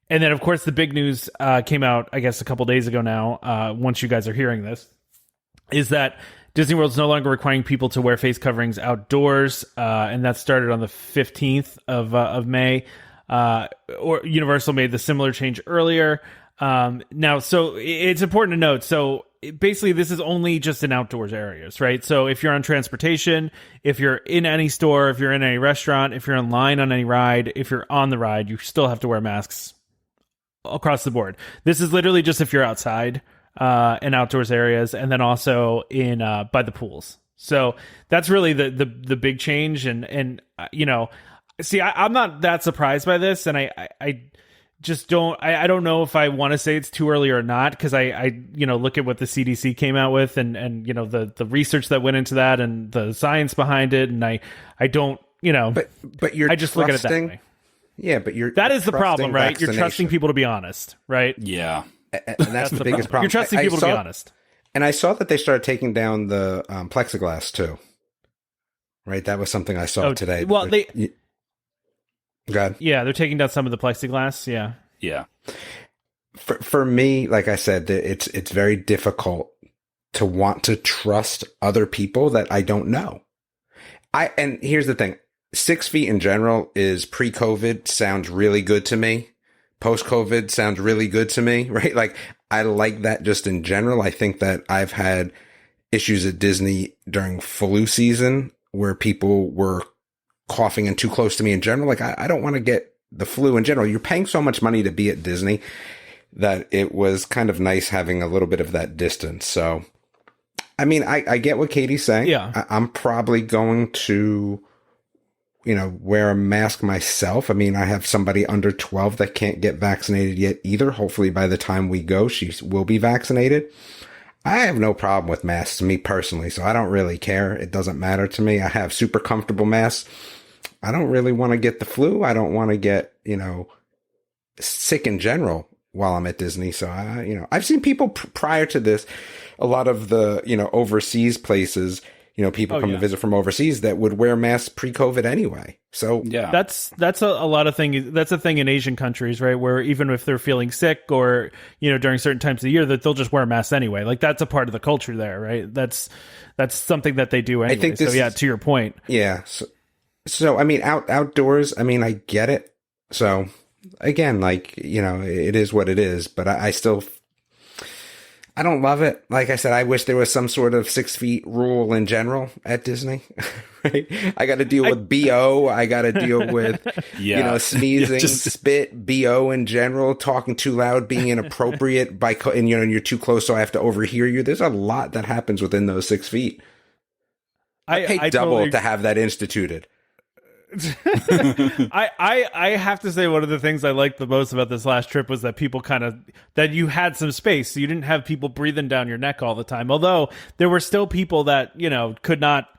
Speaker 2: And then, of course, the big news came out, I guess, a couple days ago now, once you guys are hearing this, is that Disney World's no longer requiring people to wear face coverings outdoors, and that started on the 15th of May. Or Universal made the similar change earlier. Now, so it's important to note. So basically, this is only just in outdoors areas, right? So if you're on transportation, if you're in any store, if you're in any restaurant, if you're in line on any ride, if you're on the ride, you still have to wear masks across the board. This is literally just if you're outside in outdoors areas, and then also in by the pools. So that's really the big change, and see, I'm not that surprised by this, and I just don't. I don't know if I want to say it's too early or not, because I look at what the CDC came out with, and the research that went into that, and the science behind it, and I don't
Speaker 4: But you're
Speaker 2: I just look at it that way.
Speaker 4: Yeah, but
Speaker 2: that is the problem, right? You're trusting people to be honest, right?
Speaker 3: Yeah,
Speaker 4: and that's the biggest problem.
Speaker 2: You're trusting people to be honest.
Speaker 4: And I saw that they started taking down the plexiglass too. Right, that was something I saw today.
Speaker 2: Well,
Speaker 4: God.
Speaker 2: Yeah, they're taking down some of the plexiglass. Yeah.
Speaker 3: Yeah.
Speaker 4: For me, like I said, it's very difficult to want to trust other people that I don't know. And here's the thing. 6 feet in general is pre-COVID sounds really good to me. Post-COVID sounds really good to me, right? Like, I like that just in general. I think that I've had issues at Disney during flu season where people were coughing in too close to me in general. Like, I don't want to get the flu in general. You're paying so much money to be at Disney that it was kind of nice having a little bit of that distance. So, I mean, I get what Katie's saying.
Speaker 2: Yeah.
Speaker 4: I'm probably going to, wear a mask myself. I mean, I have somebody under 12 that can't get vaccinated yet either. Hopefully by the time we go, she will be vaccinated. I have no problem with masks, me personally, so I don't really care. It doesn't matter to me. I have super comfortable masks. I don't really want to get the flu. I don't want to get, sick in general while I'm at Disney. So, I've seen people prior to this, a lot of the, overseas places people come to visit from overseas that would wear masks pre-COVID anyway. So
Speaker 2: yeah, that's a lot of thing. That's a thing in Asian countries, right? Where even if they're feeling sick or, during certain times of the year, that they'll just wear masks anyway. Like that's a part of the culture there, right? That's something that they do anyway. I think to your point.
Speaker 4: Yeah. So I mean, outdoors, I mean, I get it. So again, it is what it is, but I still, I don't love it. Like I said, I wish there was some sort of 6 feet rule in general at Disney. Right? I got to deal with BO. I got to deal with, sneezing, spit, BO in general, talking too loud, being inappropriate and you're too close, so I have to overhear you. There's a lot that happens within those 6 feet. I pay double to have that instituted.
Speaker 2: I have to say one of the things I liked the most about this last trip was that people that you had some space, so you didn't have people breathing down your neck all the time. Although there were still people that could not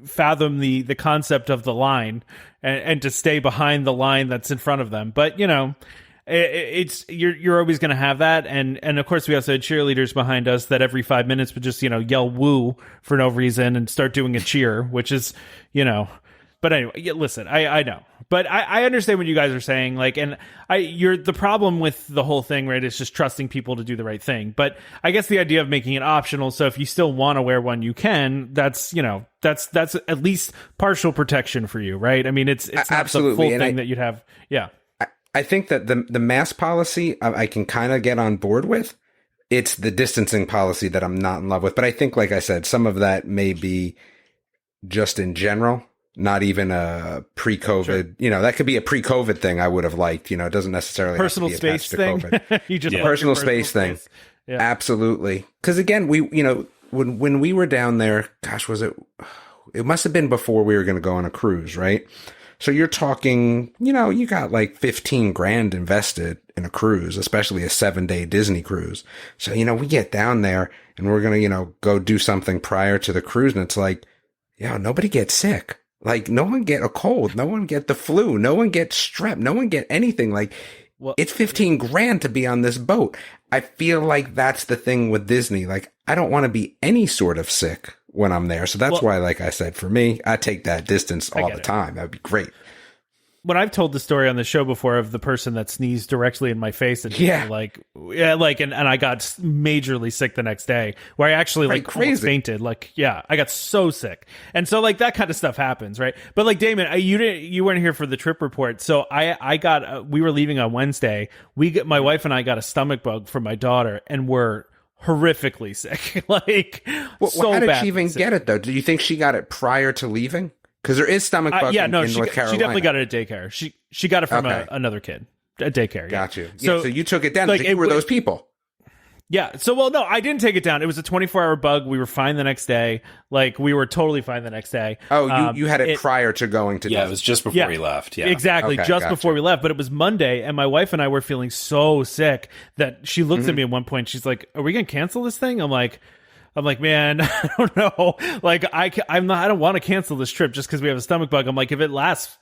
Speaker 2: fathom the concept of the line and to stay behind the line that's in front of them. But it's you're always going to have that, and of course we also had cheerleaders behind us that every 5 minutes would just yell woo for no reason and start doing a cheer, which is But anyway, listen, I know, but I understand what you guys are saying. You're the problem with the whole thing, right? Is just trusting people to do the right thing. But I guess the idea of making it optional, so if you still want to wear one, you can. That's at least partial protection for you, right? I mean, it's not
Speaker 4: absolutely
Speaker 2: the full thing that you'd have. Yeah,
Speaker 4: I think that the mask policy I can kind of get on board with. It's the distancing policy that I'm not in love with. But I think, like I said, some of that may be just in general. Not even a pre-COVID, sure. That could be a pre-COVID thing I would have liked. It doesn't necessarily
Speaker 2: personal
Speaker 4: have to be
Speaker 2: space thing.
Speaker 4: You just personal space thing. Yeah. Absolutely. Because again, when we were down there, gosh, it must have been before we were going to go on a cruise, right? So you're talking, you got like $15,000 invested in a cruise, especially a 7-day Disney cruise. So, we get down there and we're going to, go do something prior to the cruise. And it's like, nobody gets sick. Like, no one get a cold, no one get the flu, no one get strep, no one get anything. It's $15,000 to be on this boat. I feel like that's the thing with Disney. Like, I don't want to be any sort of sick when I'm there. So that's why, like I said, for me, I take that distance all the time. That'd be great.
Speaker 2: When I've told the story on the show before of the person that sneezed directly in my face and and I got majorly sick the next day, where I actually almost fainted. I got so sick. And so that kind of stuff happens, right? But Damon, you weren't here for the trip report. So we were leaving on Wednesday. My wife and I got a stomach bug from my daughter and we're horrifically sick.
Speaker 4: How did she even get it though? Do you think she got it prior to leaving? Because there is stomach bug in North Carolina.
Speaker 2: She definitely got it at daycare. She got it from another kid at daycare.
Speaker 4: Got you. So you took it down. You were those people.
Speaker 2: Yeah. So, no, I didn't take it down. It was a 24-hour bug. We were fine the next day. We were totally fine the next day.
Speaker 4: Oh, you had it prior to going to.
Speaker 3: Yeah, it was just before we left. Yeah,
Speaker 2: exactly, before we left. But it was Monday, and my wife and I were feeling so sick that she looked at me at one point. She's like, "Are we gonna cancel this thing?" I'm like, man, I don't know. I don't want to cancel this trip just because we have a stomach bug. I'm like, if it lasts,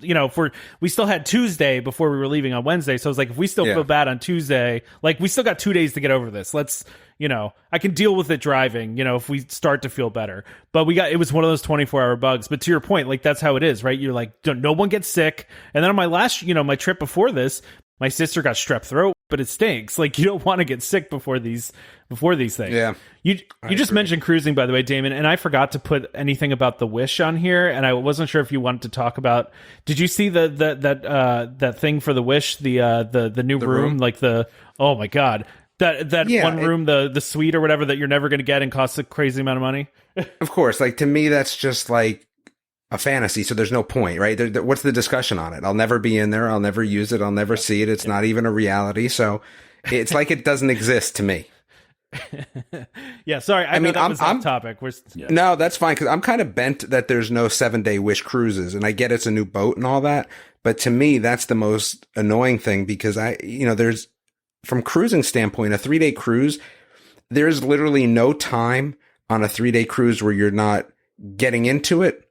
Speaker 2: we still had Tuesday before we were leaving on Wednesday. So I was like, if we still feel bad on Tuesday, we still got 2 days to get over this. Let's, I can deal with it driving, if we start to feel better. But it was one of those 24-hour bugs. But to your point, that's how it is, right? You're like, no one gets sick. And then on my last, my trip before this, my sister got strep throat, but it stinks. You don't want to get sick before these things.
Speaker 4: Yeah.
Speaker 2: You just mentioned cruising, by the way, Damon, and I forgot to put anything about the Wish on here, and I wasn't sure if you wanted to talk about. Did you see that thing for the Wish, the new room? Oh my god, that one room, the suite or whatever that you're never going to get and costs a crazy amount of money.
Speaker 4: Of course, to me that's just a fantasy, so there's no point, right? What's the discussion on it? I'll never be in there. I'll never use it. I'll never see it. It's not even a reality. So it's like it doesn't exist to me.
Speaker 2: Yeah, sorry. I mean, I'm off topic.
Speaker 4: No, that's fine because I'm kind of bent that there's no 7-day Wish cruises, and I get it's a new boat and all that. But to me, that's the most annoying thing because there's from cruising standpoint, a 3-day cruise, there's literally no time on a 3-day cruise where you're not getting into it,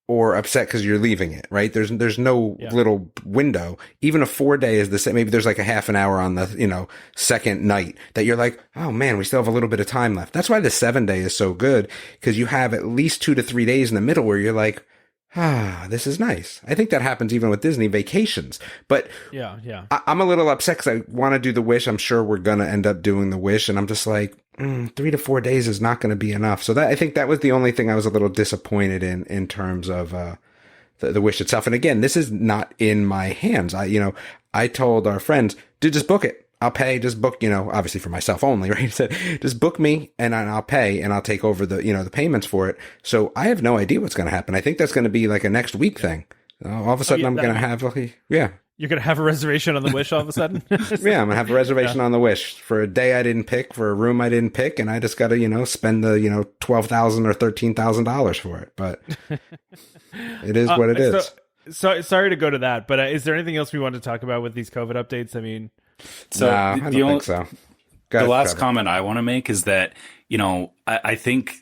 Speaker 4: or upset because you're leaving it, right? There's no little window. Even a 4-day is the same. Maybe there's like a half an hour on the, second night that you're like, oh man, we still have a little bit of time left. That's why the 7-day is so good, because you have at least 2 to 3 days in the middle where you're like, this is nice. I think that happens even with Disney vacations. But I'm a little upset because I want to do the Wish. I'm sure we're going to end up doing the Wish. And I'm just like, 3 to 4 days is not going to be enough. So I think that was the only thing I was a little disappointed in terms of the Wish itself. And again, this is not in my hands. I told our friends, dude, just book it. I'll pay, just book, obviously for myself only, right? I said, just book me and I'll pay and I'll take over the, the payments for it. So I have no idea what's going to happen. I think that's going to be like a next week thing. All of a sudden I'm going to have,
Speaker 2: You're going to have a reservation on the Wish all of a sudden?
Speaker 4: Yeah, I'm going to have a reservation on the Wish for a day I didn't pick, for a room I didn't pick, and I just got to, spend the, $12,000 or $13,000 for it. But it is what it is.
Speaker 2: So sorry to go to that, but is there anything else we want to talk about with these COVID updates? I mean...
Speaker 3: So
Speaker 4: I don't think so.
Speaker 3: The last comment I want to make is that, I think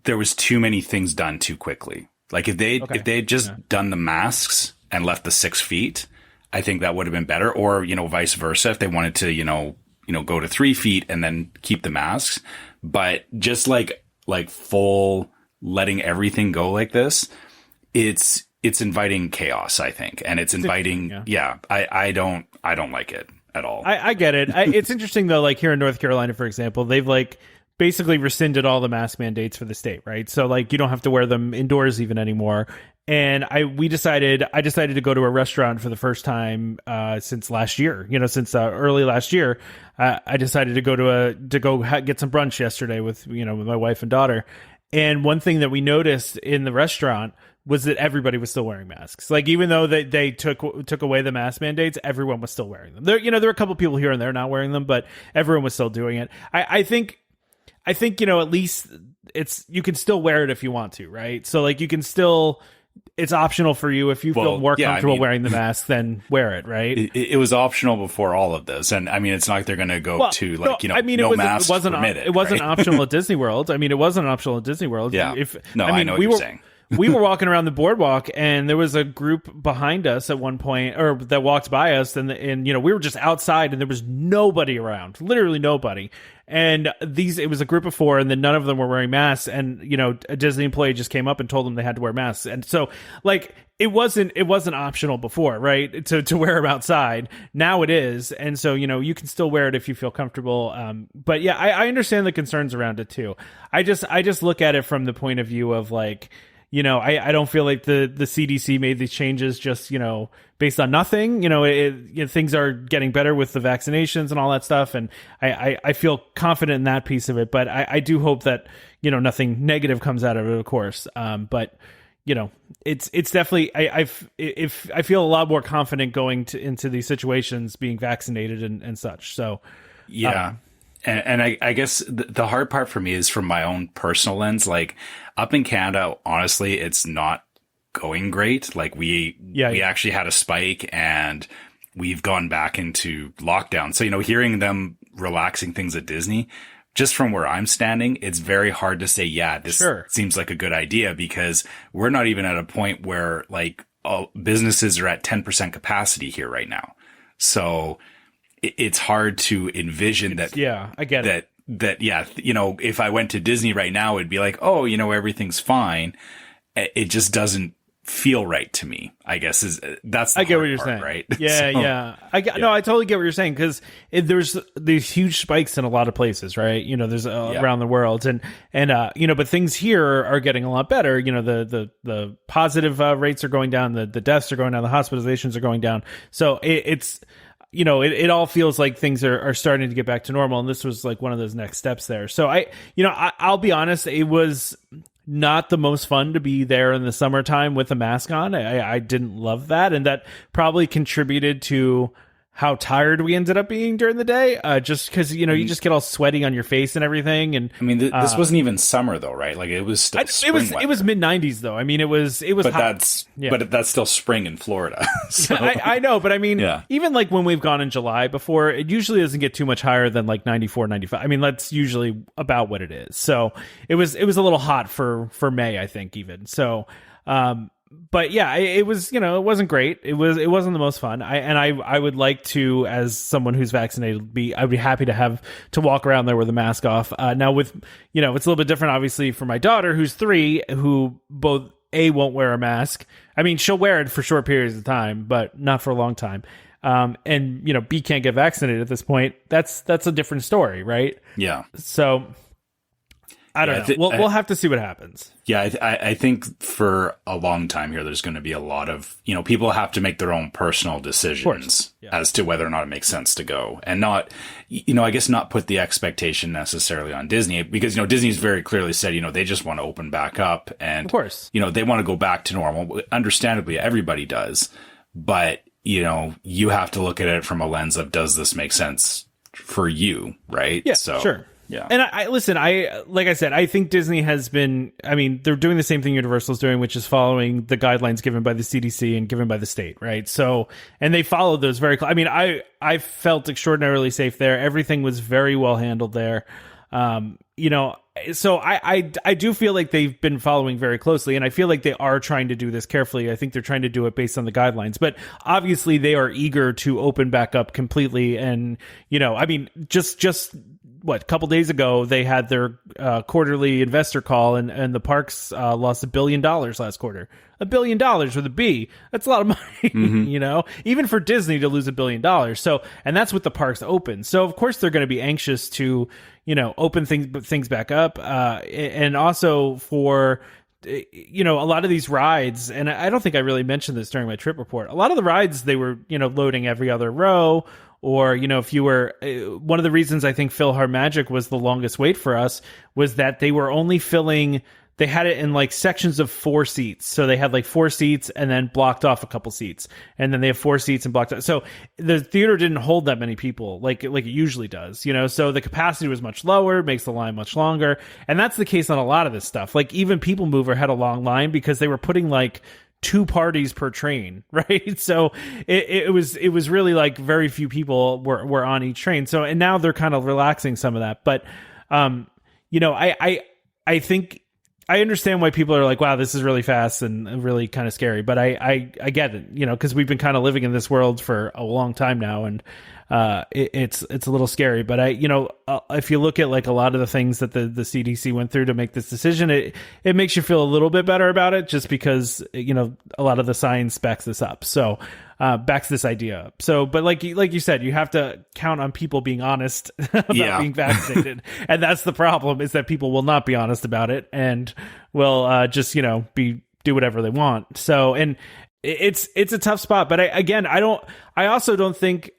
Speaker 3: there was too many things done too quickly. Like if they had just done the masks and left the 6 feet, I think that would have been better. Or, vice versa, if they wanted to, go to 3 feet and then keep the masks. But just like full letting everything go like this, it's inviting chaos, I think. And it's inviting, I don't like it at all.
Speaker 2: I get it. It's interesting though, like here in North Carolina, for example, they've basically rescinded all the mask mandates for the state, right? So you don't have to wear them indoors even anymore. And I decided to go to a restaurant for the first time since last year. Since early last year, I decided to go get some brunch yesterday with my wife and daughter. And one thing that we noticed in the restaurant was that everybody was still wearing masks. Even though they took away the mask mandates, everyone was still wearing them. There were a couple people here and there not wearing them, but everyone was still doing it. I think at least you can still wear it if you want to, right? So you can still, it's optional for you. If you feel more comfortable wearing the mask, then wear it, right?
Speaker 3: It was optional before all of this. And I mean, it's not like they're going to go no masks permitted.
Speaker 2: It wasn't optional at Disney World. I mean, it wasn't optional at Disney World.
Speaker 3: Yeah. I know what you're saying.
Speaker 2: We were walking around the boardwalk and there was a group behind us at one point, or that walked by us, and we were just outside and there was nobody around, literally nobody. And it was a group of 4, and then none of them were wearing masks. And, a Disney employee just came up and told them they had to wear masks. And so it wasn't optional before, right? To wear them outside. Now it is. And so, you can still wear it if you feel comfortable. But yeah, I understand the concerns around it too. I just look at it from the point of view of I don't feel like the CDC made these changes just, based on nothing. Things are getting better with the vaccinations and all that stuff. And I feel confident in that piece of it. But I do hope that, nothing negative comes out of it, of course. But, it's definitely, I feel a lot more confident going into these situations being vaccinated and such. So,
Speaker 3: yeah. And I guess the hard part for me is from my own personal lens. Up in Canada, honestly, it's not going great. We actually had a spike and we've gone back into lockdown. So, hearing them relaxing things at Disney, just from where I'm standing, it's very hard to say, this seems like a good idea, because we're not even at a point where businesses are at 10% capacity here right now. So it's hard to envision that.
Speaker 2: Yeah, I get it.
Speaker 3: If I went to Disney right now, it'd be like, oh, everything's fine. It just doesn't feel right to me, I guess. That's the
Speaker 2: I get what you're
Speaker 3: part,
Speaker 2: saying,
Speaker 3: right?
Speaker 2: Yeah. No, I totally get what you're saying, because there's these huge spikes in a lot of places, right? There's around the world, and but things here are getting a lot better. The positive rates are going down, the deaths are going down, the hospitalizations are going down. So it's it all feels like things are starting to get back to normal, and this was one of those next steps there. So I'll be honest, it was not the most fun to be there in the summertime with a mask on. I didn't love that, and that probably contributed to how tired we ended up being during the day, just because you just get all sweaty on your face and everything. And
Speaker 3: I mean, this wasn't even summer though, right? It was still spring weather.
Speaker 2: It was mid-90s though. I mean, it was
Speaker 3: but
Speaker 2: hot.
Speaker 3: But that's still spring in Florida. So.
Speaker 2: I know, but I mean, even when we've gone in July before, it usually doesn't get too much higher than 94, 95. I mean, that's usually about what it is. So it was a little hot for May, I think, even. So but yeah, it was, it wasn't great. It wasn't the most fun. I would like to, as someone who's vaccinated, I'd be happy to walk around there with a mask off. Now with, it's a little bit different, obviously, for my daughter who's 3, who both won't wear a mask. I mean, she'll wear it for short periods of time, but not for a long time. And B can't get vaccinated at this point. That's a different story, right?
Speaker 3: Yeah.
Speaker 2: So I don't know. We'll have to see what happens.
Speaker 3: Yeah, I think for a long time here, there's going to be a lot of, people have to make their own personal decisions as to whether or not it makes sense to go, and not, I guess not put the expectation necessarily on Disney, because, Disney's very clearly said, they just want to open back up, and
Speaker 2: of course,
Speaker 3: they want to go back to normal. Understandably, everybody does, but, you have to look at it from a lens of, does this make sense for you? Right.
Speaker 2: Yeah,
Speaker 3: so,
Speaker 2: sure.
Speaker 3: Yeah.
Speaker 2: And like I said, I think Disney has been, they're doing the same thing Universal's doing, which is following the guidelines given by the CDC and given by the state, right? So, and they followed those very, I felt extraordinarily safe there. Everything was very well handled there. So I do feel like they've been following very closely, and I feel like they are trying to do this carefully. I think they're trying to do it based on the guidelines, but obviously they are eager to open back up completely. And, just what, a couple days ago, they had their quarterly investor call, and the parks lost $1 billion last quarter. $1 billion with a B. That's a lot of money,
Speaker 3: mm-hmm.
Speaker 2: Even for Disney to lose $1 billion. So, and that's with the parks open. So, of course, they're going to be anxious to, open things back up. And also for, a lot of these rides, and I don't think I really mentioned this during my trip report. A lot of the rides, they were, loading every other row. Or, if you were, one of the reasons I think PhilharMagic was the longest wait for us was that they were only filling, they had it in like sections of 4 seats. So they had like 4 seats and then blocked off a couple seats. And then they have 4 seats and blocked off. So the theater didn't hold that many people like it usually does, so the capacity was much lower, makes the line much longer. And that's the case on a lot of this stuff. Like even People Mover had a long line because they were putting like 2 parties per train, right? So it was really like very few people were on each train. So, and now they're kind of relaxing some of that. But, I think I understand why people are like, wow, this is really fast and really kind of scary. But I get it, because we've been kind of living in this world for a long time now, and it's a little scary. But if you look at like a lot of the things that the CDC went through to make this decision, it makes you feel a little bit better about it, just because a lot of the science backs this up. So backs this idea up. So, but like you said, you have to count on people being honest about being vaccinated, and that's the problem, is that people will not be honest about it and will just do whatever they want. So, and it's a tough spot. But I also don't think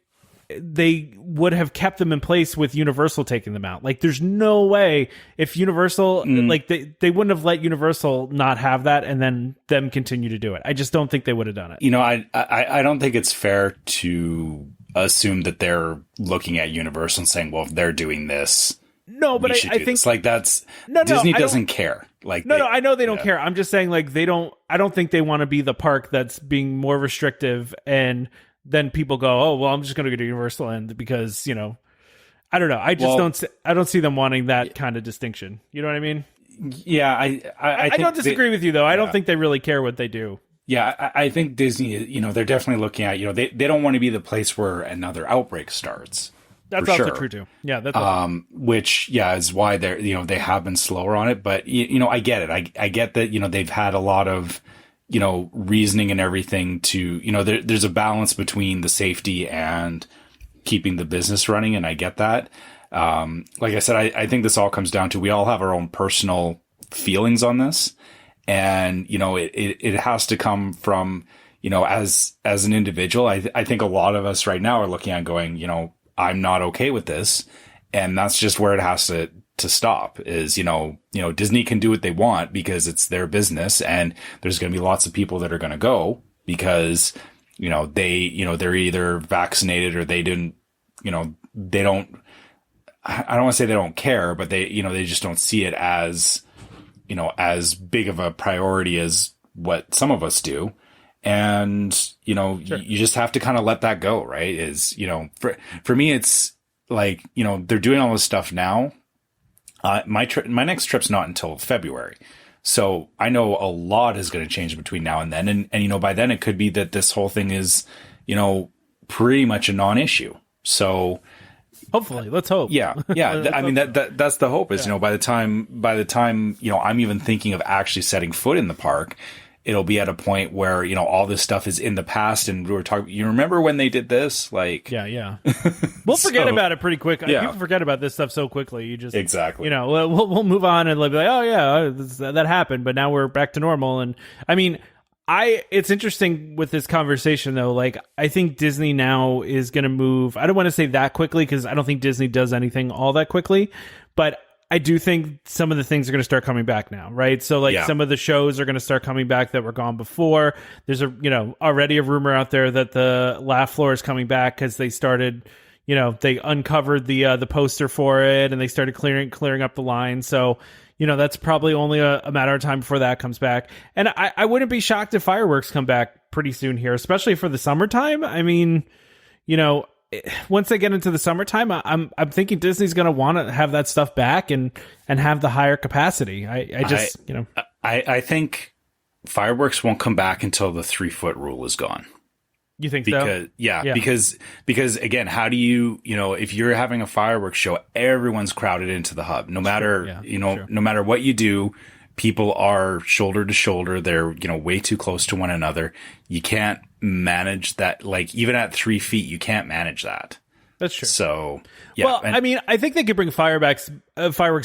Speaker 2: they would have kept them in place with Universal taking them out. Like, there's no way if Universal, like they wouldn't have let Universal not have that and then them continue to do it. I just don't think they would have done it.
Speaker 3: I don't think it's fair to assume that they're looking at Universal and saying, well, if they're doing this,
Speaker 2: no, but I think
Speaker 3: this. Like that's Disney doesn't care. Like
Speaker 2: no, I know they don't care. I'm just saying, like, I don't think they want to be the park that's being more restrictive, and then people go, oh, well, I'm just going to go to Universal End because, I don't know. I just don't see them wanting that kind of distinction. You know what I mean?
Speaker 3: Yeah. I
Speaker 2: don't disagree with you, though. I don't think they really care what they do.
Speaker 3: Yeah. I think Disney, they're definitely looking at, they don't want to be the place where another outbreak starts.
Speaker 2: That's also true too. Yeah. That's
Speaker 3: which, is why they're, they have been slower on it, but I get it. I get that, they've had a lot of, reasoning and everything to, there's a balance between the safety and keeping the business running. And I get that. Like I said, I think this all comes down to, we all have our own personal feelings on this. And, it has to come from, as an individual, I think a lot of us right now are looking at going, I'm not okay with this. And that's just where it has to stop is, Disney can do what they want because it's their business, and there's going to be lots of people that are going to go because, they're either vaccinated or they didn't, they don't, I don't want to say they don't care, but they just don't see it as, as big of a priority as what some of us do. And, sure. You just have to kind of let that go, right? Is, for me, it's like, they're doing all this stuff now. My next trip's not until February. So I know a lot is going to change between now and then. And, by then it could be that this whole thing is, pretty much a non-issue. So
Speaker 2: hopefully, let's hope.
Speaker 3: Yeah. I mean, that's the hope is, by the time, I'm even thinking of actually setting foot in the park, it'll be at a point where, all this stuff is in the past and we were talking, you remember when they did this? Like,
Speaker 2: yeah. We'll forget about it pretty quick. Yeah. People forget about this stuff so quickly. You just,
Speaker 3: exactly,
Speaker 2: we'll move on and be like, oh yeah, that happened, but now we're back to normal. And I mean, it's interesting with this conversation though. Like, I think Disney now is going to move. I don't want to say that quickly because I don't think Disney does anything all that quickly, but I do think some of the things are going to start coming back now, right? So like some of the shows are going to start coming back that were gone before. There's already a rumor out there that the Laugh Floor is coming back because they started, they uncovered the poster for it and they started clearing up the line. So, that's probably only a matter of time before that comes back. And I wouldn't be shocked if fireworks come back pretty soon here, especially for the summertime. I mean, once they get into the summertime, I'm thinking Disney's going to want to have that stuff back and have the higher capacity. I
Speaker 3: think fireworks won't come back until the 3-foot rule is gone.
Speaker 2: You think
Speaker 3: so? Yeah. Because again, how do you, if you're having a fireworks show, everyone's crowded into the hub. No matter, no matter what you do, people are shoulder to shoulder. They're, way too close to one another. You can't manage that. Like, even at 3 feet, you can't manage that.
Speaker 2: That's true.
Speaker 3: So, yeah.
Speaker 2: Well, I mean, I think they could bring fireworks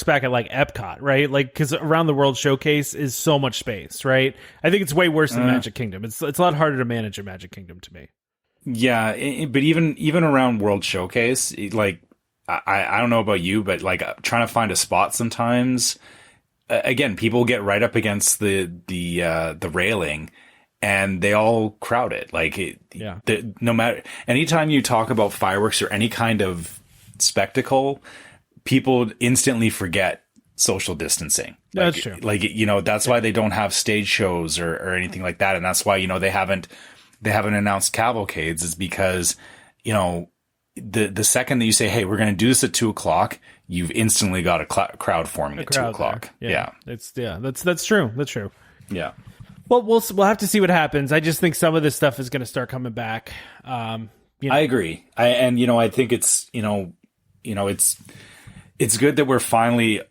Speaker 2: back at like Epcot, right? Like, because Around the World Showcase is so much space, right? I think it's way worse than Magic Kingdom. It's a lot harder to manage at Magic Kingdom to me.
Speaker 3: Yeah, but even around World Showcase, like, I don't know about you, but like trying to find a spot sometimes. Again, people get right up against the railing. And they all crowd it. Like, no matter, anytime you talk about fireworks or any kind of spectacle, people instantly forget social distancing.
Speaker 2: That's true.
Speaker 3: Like, that's why they don't have stage shows or anything like that. And that's why, they haven't announced cavalcades, is because, the second that you say, hey, we're going to do this at 2:00, you've instantly got a crowd forming at 2:00. Yeah.
Speaker 2: That's true. That's true.
Speaker 3: Yeah.
Speaker 2: Well, we'll have to see what happens. I just think some of this stuff is going to start coming back.
Speaker 3: I agree. I think it's it's good that we're finally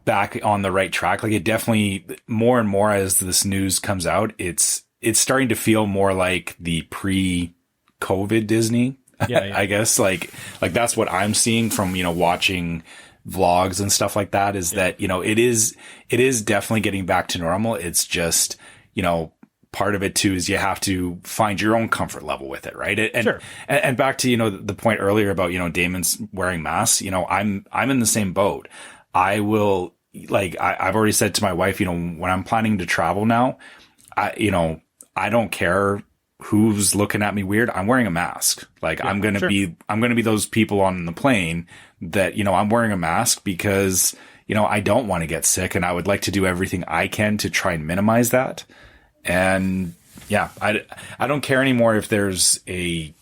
Speaker 3: back on the right track. Like, it definitely, more and more as this news comes out, it's starting to feel more like the pre-COVID Disney. Yeah. I guess like that's what I'm seeing from watching vlogs and stuff like that, is that it is definitely getting back to normal. It's just part of it too is you have to find your own comfort level with it, right? And
Speaker 2: sure.
Speaker 3: And back to the point earlier about Damon's wearing masks. I'm in the same boat. I will, like, I've already said to my wife, when I'm planning to travel now, I don't care who's looking at me weird. I'm wearing a mask. Like, I'm going to be those people on the plane that, I'm wearing a mask because, I don't want to get sick, and I would like to do everything I can to try and minimize that. And yeah, I don't care anymore if there's there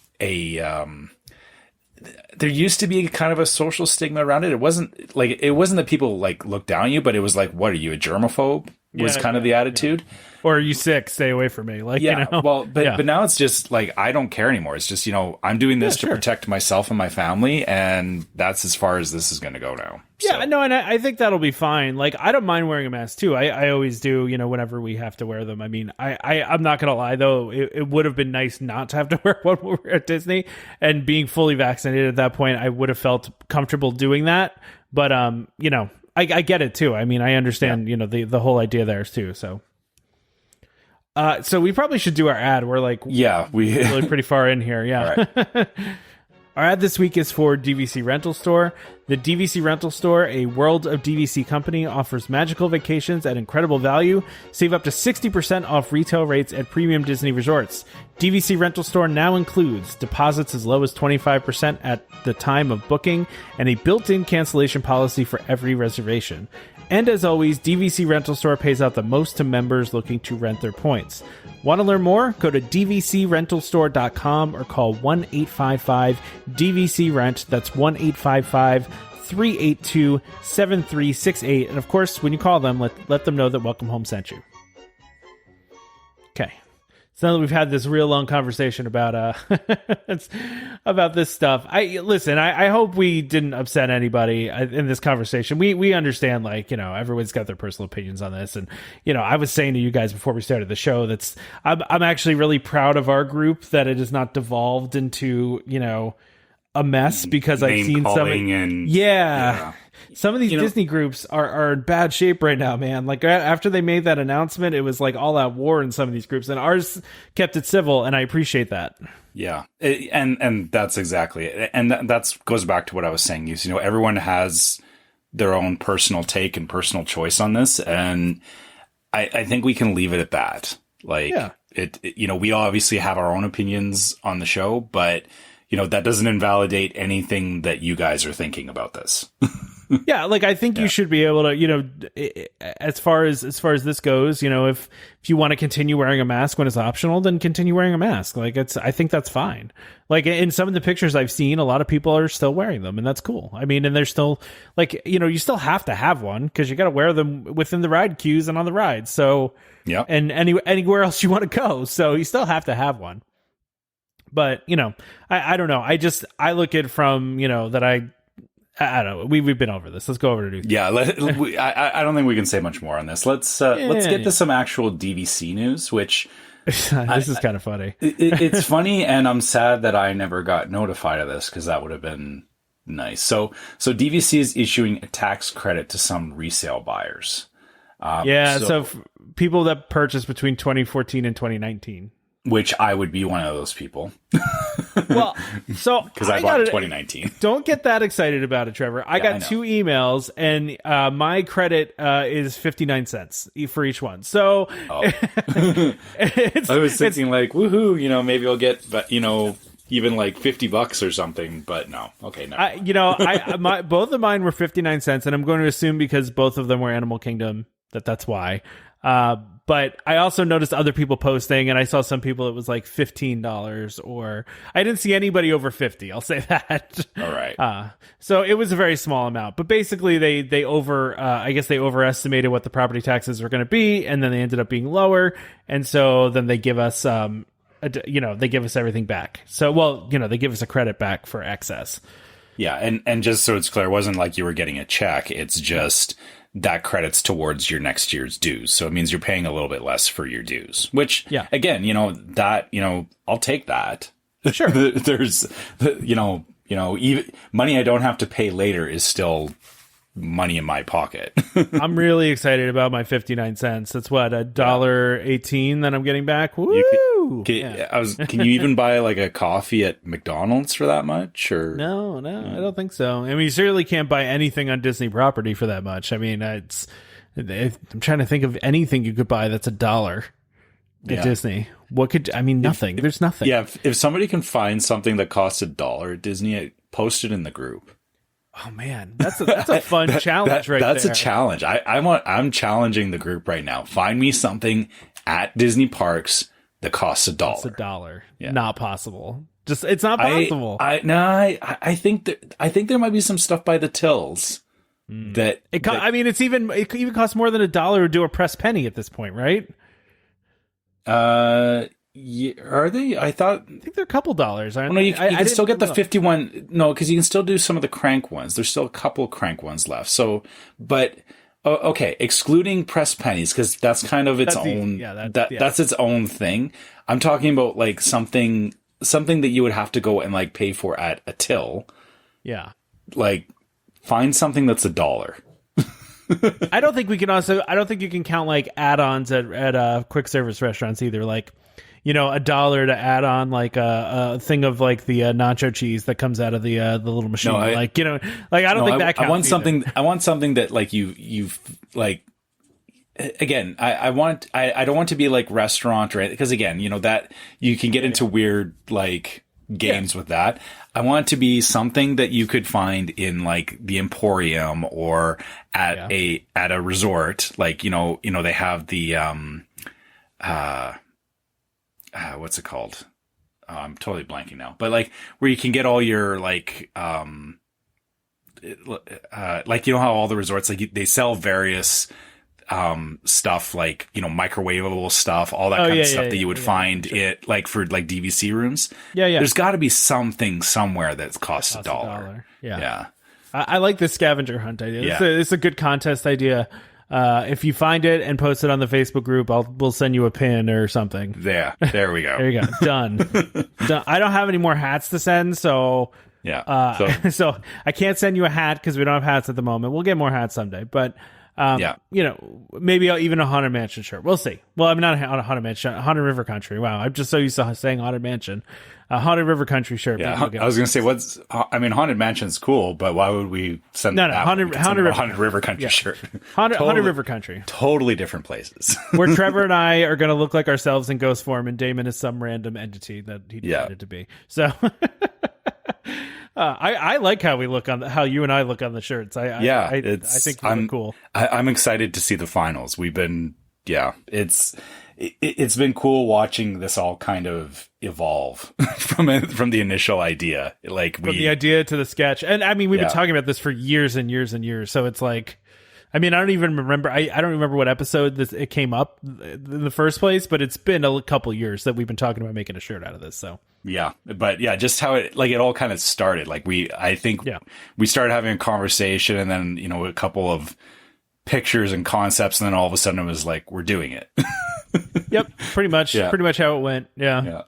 Speaker 3: used to be kind of a social stigma around it. It wasn't that people like looked down on you, but it was like, what are you, a germaphobe? Was kind of the attitude.
Speaker 2: Yeah. Or are you sick? Stay away from me. Like,
Speaker 3: well, but now it's just like, I don't care anymore. It's just, I'm doing this to protect myself and my family, and that's as far as this is going to go now.
Speaker 2: Yeah, no, and I think that'll be fine. Like, I don't mind wearing a mask too. I always do, whenever we have to wear them. I mean, I'm not going to lie though. It would have been nice not to have to wear one when we were at Disney, and being fully vaccinated at that point, I would have felt comfortable doing that. But, I get it too. I mean, I understand, the whole idea there too. So we probably should do our ad. We're like,
Speaker 3: we
Speaker 2: really pretty far in here. Yeah. Right. Our ad this week is for DVC Rental Store. The DVC Rental Store, a World of DVC company, offers magical vacations at incredible value. Save up to 60% off retail rates at premium Disney resorts. DVC Rental Store now includes deposits as low as 25% at the time of booking and a built-in cancellation policy for every reservation. And as always, DVC Rental Store pays out the most to members looking to rent their points. Want to learn more? Go to dvcrentalstore.com or call 1-855-DVC-RENT. That's 1-855 382-7368. And of course, when you call them, let them know that Welcome Home sent you. Okay. So now that we've had this real long conversation about about this stuff, I hope we didn't upset anybody in this conversation. We understand, everyone's got their personal opinions on this, and I was saying to you guys before we started the show I'm actually really proud of our group that it has not devolved into a mess, because I've seen some of these Disney groups are in bad shape right now, man. Like after they made that announcement, it was like all out war in some of these groups, and ours kept it civil, and I appreciate that.
Speaker 3: Yeah, and that's exactly it. And that goes back to what I was saying. Everyone has their own personal take and personal choice on this, and I think we can leave it at that. We obviously have our own opinions on the show, but that doesn't invalidate anything that you guys are thinking about this.
Speaker 2: Yeah, I think you should be able to, as far as this goes, if you want to continue wearing a mask when it's optional, then continue wearing a mask. I think that's fine. In some of the pictures I've seen, a lot of people are still wearing them, and that's cool. I mean, and they're still you still have to have one, because you got to wear them within the ride queues and on the rides. So, yeah, and anywhere else you want to go. So you still have to have one. But, I don't know. I look at it from, that I don't know. We've been over this. Let's go over to news.
Speaker 3: Yeah. I don't think we can say much more on this. Let's get to some actual DVC news, which
Speaker 2: this is kind of funny.
Speaker 3: It's funny. And I'm sad that I never got notified of this, because that would have been nice. So DVC is issuing a tax credit to some resale buyers.
Speaker 2: So people that purchased between 2014 and 2019.
Speaker 3: Which I would be one of those people.
Speaker 2: Well, so
Speaker 3: because I bought 2019.
Speaker 2: Don't get that excited about it, Trevor. I got 2 emails, and my credit is 59 cents for each one. So
Speaker 3: I was thinking woohoo, maybe I'll get, even $50 or something. But no, okay, no.
Speaker 2: Both of mine were 59 cents, and I'm going to assume because both of them were Animal Kingdom that's why. But I also noticed other people posting, and I saw some people it was $15, or I didn't see anybody over 50. I'll say that.
Speaker 3: All right.
Speaker 2: So it was a very small amount, but basically they overestimated what the property taxes were going to be, and then they ended up being lower, and so then they give us they give us everything back. So they give us a credit back for excess.
Speaker 3: Yeah, and just so it's clear, it wasn't like you were getting a check. It's just that credits towards your next year's dues. So it means you're paying a little bit less for your dues, which, again, I'll take that.
Speaker 2: Sure.
Speaker 3: There's, even money I don't have to pay later is still money in my pocket.
Speaker 2: I'm really excited about my 59 cents. That's what, $1.18 that I'm getting back. Woo!
Speaker 3: Can you even buy a coffee at McDonald's for that much? Or
Speaker 2: no, I don't think so. I mean, you certainly can't buy anything on Disney property for that much. I mean, I'm trying to think of anything you could buy that's $1 at Disney. Nothing. There's nothing.
Speaker 3: Yeah, if somebody can find something that costs $1 at Disney, post it in the group.
Speaker 2: Oh man, that's a fun challenge there.
Speaker 3: That's a challenge. I'm challenging the group right now. Find me something at Disney parks that costs $1.
Speaker 2: It's $1. Yeah. Not possible. It's not possible.
Speaker 3: I think there might be some stuff by the tills that
Speaker 2: it even costs more than $1 to do a press penny at this point, right?
Speaker 3: Yeah, are they? I
Speaker 2: think they're a couple dollars.
Speaker 3: You can still get the 51. No, because you can still do some of the crank ones. There's still a couple crank ones left. So, but okay, excluding press pennies, because that's kind of its own. That's its own thing. I'm talking about something that you would have to go and pay for at a till.
Speaker 2: Yeah.
Speaker 3: Find something that's $1.
Speaker 2: I don't think you can count add-ons at quick service restaurants either. $1 to add on a thing of the nacho cheese that comes out of the little machine. I don't think that counts.
Speaker 3: I want something that you've again, I don't want to be restaurant or, because again, that you can get into weird games with that. I want it to be something that you could find in the Emporium or at a resort. They have the what's it called? I'm totally blanking now. But where you can get all your like, you know how all the resorts, like they sell various stuff, like, you know, microwavable stuff, all that kind of stuff that you would find it like for like DVC rooms. There's got to be something somewhere that costs $1. Yeah.
Speaker 2: I like the scavenger hunt idea. It's a good contest idea. If you find it and post it on the Facebook group, we'll send you a pin or something.
Speaker 3: There we go.
Speaker 2: There you go. Done. Done. I don't have any more hats to send, so so I can't send you a hat because we don't have hats at the moment. We'll get more hats someday, but you know, maybe even a Haunted Mansion shirt. We'll see. Well, I'm not a Haunted Mansion, Haunted River Country. Wow, I'm just so used to saying Haunted Mansion. A Haunted River Country shirt.
Speaker 3: Yeah, I was going to say, Haunted Mansion's cool, but why would we send
Speaker 2: Haunted
Speaker 3: River Country shirt?
Speaker 2: Haunted River Country.
Speaker 3: Totally different places.
Speaker 2: Where Trevor and I are going to look like ourselves in ghost form, and Damon is some random entity that he decided to be. So I like how we look on how you and I look on the shirts. I think we look cool.
Speaker 3: I'm excited to see the finals. It's been cool watching this all kind of evolve from the initial idea, like
Speaker 2: from the idea to the sketch. And I mean, we've been talking about this for years and years and years. So it's like, I mean, I don't even remember. I don't remember what episode it came up in the first place, but it's been a couple years that we've been talking about making a shirt out of this. So just how it all kind of started. Like I think we started having a conversation, and then, you know, a couple of pictures and concepts, and then all of a sudden it was like, we're doing it. Yep, pretty much how it went. Yeah.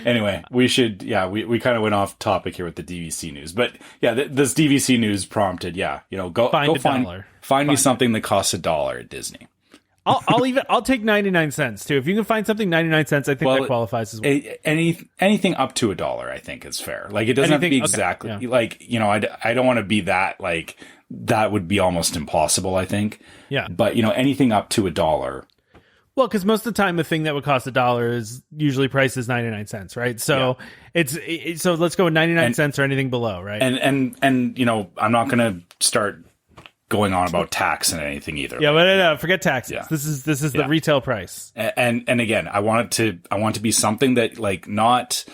Speaker 3: Anyway, we should, we kind of went off topic here with the DVC news, but this DVC news prompted, you know, go find me something that costs $1 at Disney.
Speaker 2: I'll take 99 cents too. If you can find something 99 cents, I think that qualifies as well.
Speaker 3: Anything up to $1, I think, is fair. Like, it doesn't have to be exactly like, you know, I don't want to be that, like, that would be almost impossible, I think.
Speaker 2: Yeah.
Speaker 3: But, you know, anything up to $1.
Speaker 2: Well, because most of the time, the thing that would cost $1 is usually priced as 99 cents, right? So so let's go with 99 cents or anything below, right?
Speaker 3: And you know, I'm not going to start going on about tax and anything either.
Speaker 2: Yeah, but no, forget taxes. Yeah. This is the retail price.
Speaker 3: And again, I want it to be something that, like, not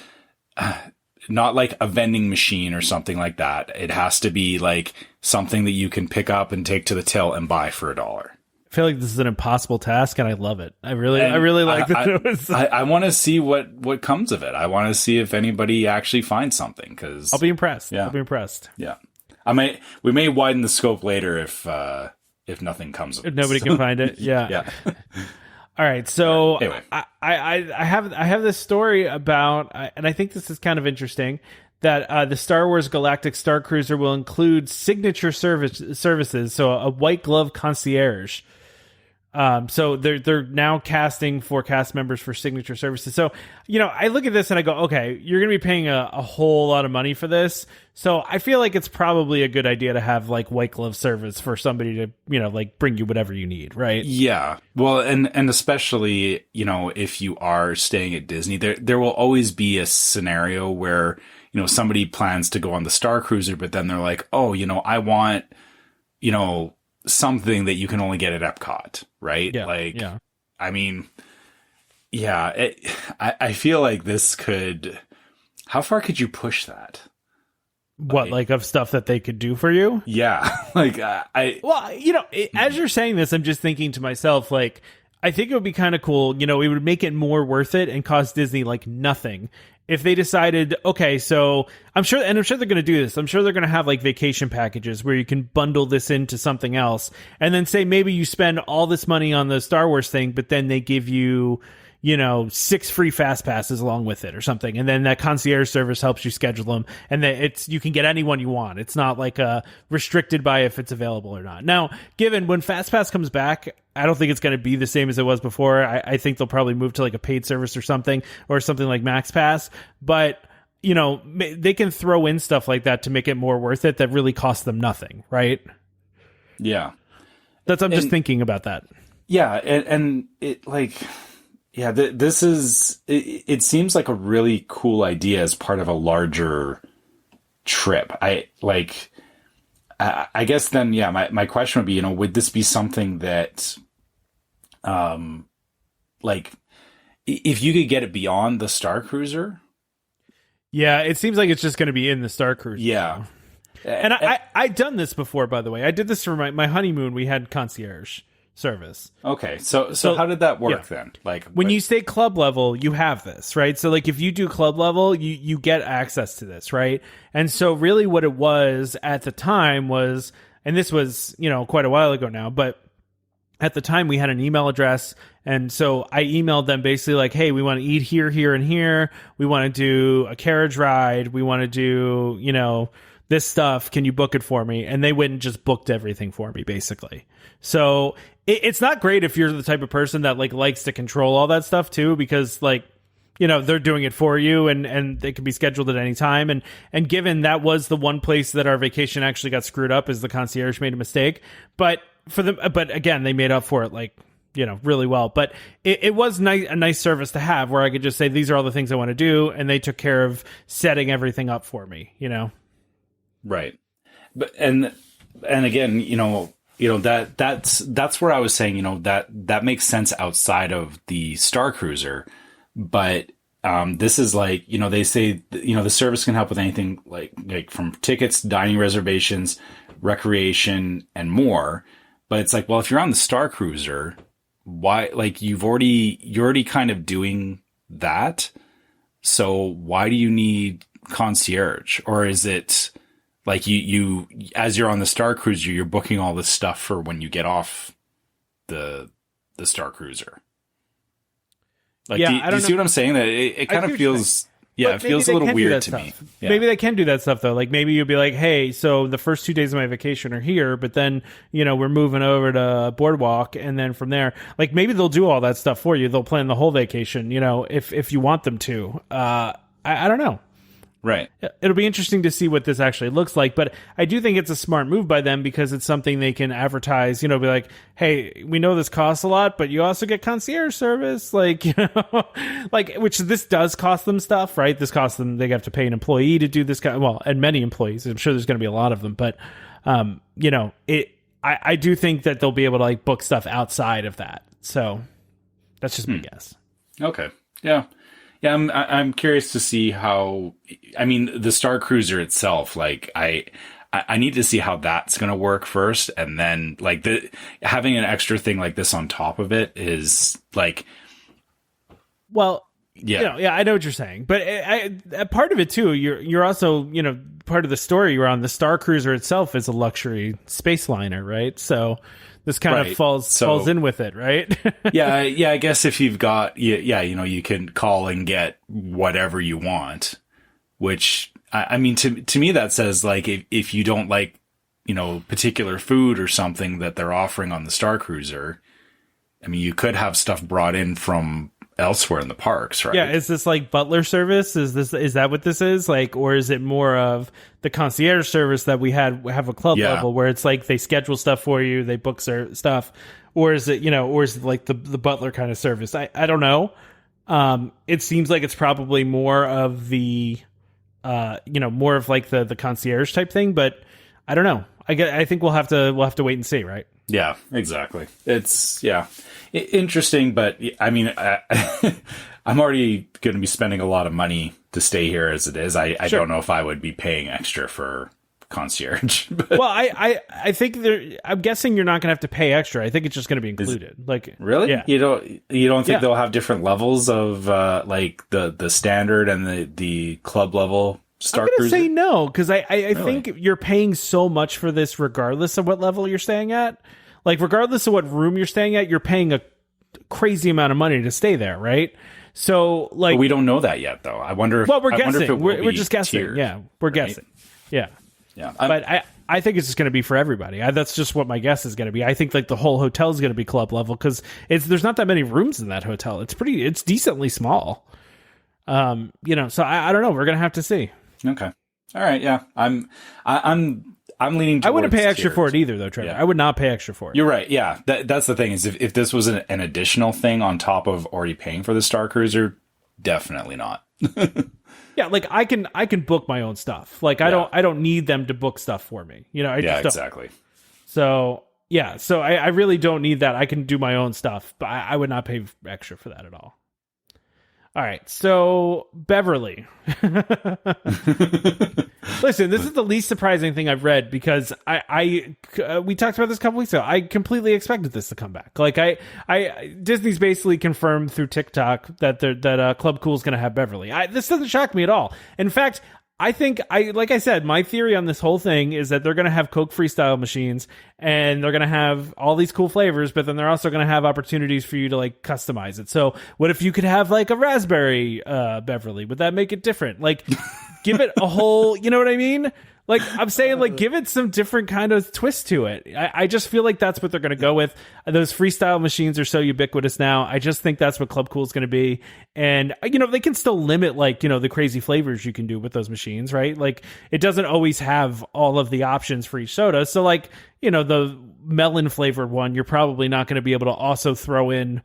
Speaker 3: like a vending machine or something like that. It has to be like something that you can pick up and take to the till and buy for $1.
Speaker 2: I feel like this is an impossible task, and I love it. I really like that.
Speaker 3: I want to see what comes of it. I want to see if anybody actually finds something, because
Speaker 2: I'll be impressed. Yeah. I'll be impressed.
Speaker 3: Yeah, we may widen the scope later if nothing comes of it.
Speaker 2: If nobody can find it. Yeah. All right. So anyway. I have this story about, and I think this is kind of interesting, that the Star Wars Galactic Starcruiser will include signature services, so a white glove concierge. So they're now casting for cast members for signature services. So, you know, I look at this and I go, okay, you're going to be paying a whole lot of money for this. So I feel like it's probably a good idea to have like white glove service for somebody to, you know, like bring you whatever you need, right?
Speaker 3: Yeah. Well, and especially, you know, if you are staying at Disney, there will always be a scenario where, you know, somebody plans to go on the Starcruiser, but then they're like, oh, you know, I want, you know, something that you can only get at EPCOT, right?
Speaker 2: Yeah,
Speaker 3: like, I mean, I feel like this could, how far could you push that?
Speaker 2: What, like of stuff that they could do for you?
Speaker 3: Yeah. Like,
Speaker 2: well, you know, as you're saying this, I'm just thinking to myself, like, I think it would be kind of cool, you know, it would make it more worth it and cost Disney like nothing if they decided, okay, so I'm sure they're going to do this. I'm sure they're going to have like vacation packages where you can bundle this into something else, and then say maybe you spend all this money on the Star Wars thing, but then they give you, you know, 6 free fast passes along with it or something. And then that concierge service helps you schedule them, and you can get anyone you want. It's not like restricted by if it's available or not. Now, given when fast pass comes back, I don't think it's going to be the same as it was before. I think they'll probably move to like a paid service or something like Max Pass. But, you know, they can throw in stuff like that to make it more worth it that really costs them nothing, right?
Speaker 3: Yeah.
Speaker 2: I'm just thinking about that.
Speaker 3: Yeah. And it like, yeah, this is, it seems like a really cool idea as part of a larger trip. I guess then, my question would be, you know, would this be something that, like, if you could get it beyond the Starcruiser?
Speaker 2: Yeah, it seems like it's just going to be in the Starcruiser.
Speaker 3: Yeah.
Speaker 2: And I'd done this before, by the way. I did this for my honeymoon. We had concierge service.
Speaker 3: Okay. So how did that work then? Like
Speaker 2: when you stay club level, you have this, right? So like if you do club level, you get access to this, right? And so really what it was at the time was, and this was, quite a while ago now, but at the time we had an email address. And so I emailed them basically like, hey, we want to eat here, here, and here. We want to do a carriage ride. We want to do, this stuff. Can you book it for me? And they went and just booked everything for me, basically. So it's not great if you're the type of person that like likes to control all that stuff too, because like, they're doing it for you and they can be scheduled at any time. And given that was the one place that our vacation actually got screwed up, is the concierge made a mistake. But again, they made up for it like, really well. But it was a nice service to have where I could just say, these are all the things I want to do. And they took care of setting everything up for me,
Speaker 3: Right. But, and again, that's where I was saying, that makes sense outside of the Starcruiser. But this is like, they say, the service can help with anything like from tickets, dining reservations, recreation, and more. But it's like, well, if you're on the Starcruiser, why, like you're already kind of doing that. So why do you need concierge? Or is it like you as you're on the Starcruiser, you're booking all this stuff for when you get off the Starcruiser? Like, do you see what I'm saying? That it kind of feels, it feels a little weird to me. Yeah.
Speaker 2: Maybe they can do that stuff though. Like maybe you'll be like, hey, so the first 2 days of my vacation are here, but then, we're moving over to Boardwalk. And then from there, like maybe they'll do all that stuff for you. They'll plan the whole vacation, if you want them to. I don't know.
Speaker 3: Right.
Speaker 2: It'll be interesting to see what this actually looks like, but I do think it's a smart move by them because it's something they can advertise, be like, hey, we know this costs a lot, but you also get concierge service, like, like, which this does cost them stuff, right? This costs them, they have to pay an employee to do this and many employees. I'm sure there's going to be a lot of them, but, I do think that they'll be able to like book stuff outside of that. So that's just my guess.
Speaker 3: Okay. Yeah. Yeah, I'm curious to see how. I mean, the Starcruiser itself, like I need to see how that's going to work first, and then like having an extra thing like this on top of it is like.
Speaker 2: Well, yeah, I know what you're saying, but a part of it too. You're also part of the story. You're on the Starcruiser itself is a luxury space liner, right? So. This kind of falls in with it, right?
Speaker 3: yeah. I guess if you've got, you can call and get whatever you want, which I mean, to me, that says like, if you don't like, particular food or something that they're offering on the Starcruiser, I mean, you could have stuff brought in from elsewhere in the parks, right?
Speaker 2: Yeah. Is this like butler service? Is that what this is like, or is it more of the concierge service that we have a club level where it's like they schedule stuff for you, they book stuff, or is it like the butler kind of service? I don't know. It seems like it's probably more of the more of like the concierge type thing, but I don't know. I think we'll have to wait and see, right?
Speaker 3: Yeah, exactly. It's interesting, but I mean, I'm already going to be spending a lot of money to stay here as it is. I don't know if I would be paying extra for concierge.
Speaker 2: Well, I think I'm guessing you're not going to have to pay extra. I think it's just going to be included. Like,
Speaker 3: really?
Speaker 2: Yeah.
Speaker 3: You don't think they'll have different levels of like the standard and the club level?
Speaker 2: I'm going to say no, because I really? think you're paying so much for this regardless of what level you're staying at. Like, regardless of what room you're staying at, you're paying a crazy amount of money to stay there, right? So, like...
Speaker 3: But we don't know that yet, though. I wonder if...
Speaker 2: Well, we're guessing.
Speaker 3: If
Speaker 2: we're just guessing.
Speaker 3: Tiered,
Speaker 2: yeah, we're guessing. Yeah.
Speaker 3: Yeah.
Speaker 2: But I think it's just going to be for everybody. That's just what my guess is going to be. I think, like, the whole hotel is going to be club level, because there's not that many rooms in that hotel. It's decently small. So I don't know. We're going to have to see.
Speaker 3: Okay. All right. Yeah. I'm leaning towards
Speaker 2: I wouldn't pay extra
Speaker 3: tiered.
Speaker 2: for it either, though, Trevor. Yeah. I would not pay extra for it.
Speaker 3: You're right. Yeah. That's the thing is if this was an additional thing on top of already paying for the Starcruiser, definitely not.
Speaker 2: Yeah. Like I can book my own stuff. Like I don't need them to book stuff for me. I just don't.
Speaker 3: Exactly.
Speaker 2: So yeah. So I really don't need that. I can do my own stuff, but I would not pay extra for that at all. All right, so Beverly. Listen, this is the least surprising thing I've read because we talked about this a couple weeks ago. I completely expected this to come back. Like Disney's basically confirmed through TikTok that Club Cool is going to have Beverly. This doesn't shock me at all. In fact, I think like I said, my theory on this whole thing is that they're going to have Coke freestyle machines and they're going to have all these cool flavors, but then they're also going to have opportunities for you to like customize it. So what if you could have like a raspberry Beverly? Would that make it different? Like give it a whole, you know what I mean? Like I'm saying, like give it some different kind of twist to it. I just feel like that's what they're going to go with. Those freestyle machines are so ubiquitous now. I just think that's what Club Cool is going to be. And they can still limit like the crazy flavors you can do with those machines, right? Like it doesn't always have all of the options for each soda. So like the melon flavored one, you're probably not going to be able to also throw in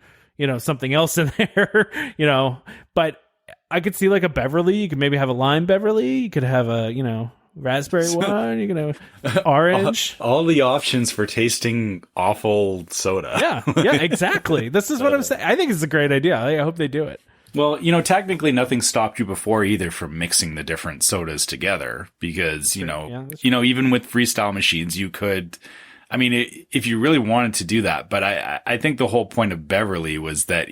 Speaker 2: something else in there, But I could see like a Beverly. You could maybe have a lime Beverly. You could have a raspberry one, you can have orange.
Speaker 3: All the options for tasting awful soda.
Speaker 2: Yeah, exactly. This is what I'm saying. I think it's a great idea. I hope they do it.
Speaker 3: Well, technically nothing stopped you before either from mixing the different sodas together because, even with freestyle machines, you could, if you really wanted to do that, but I think the whole point of Beverly was that,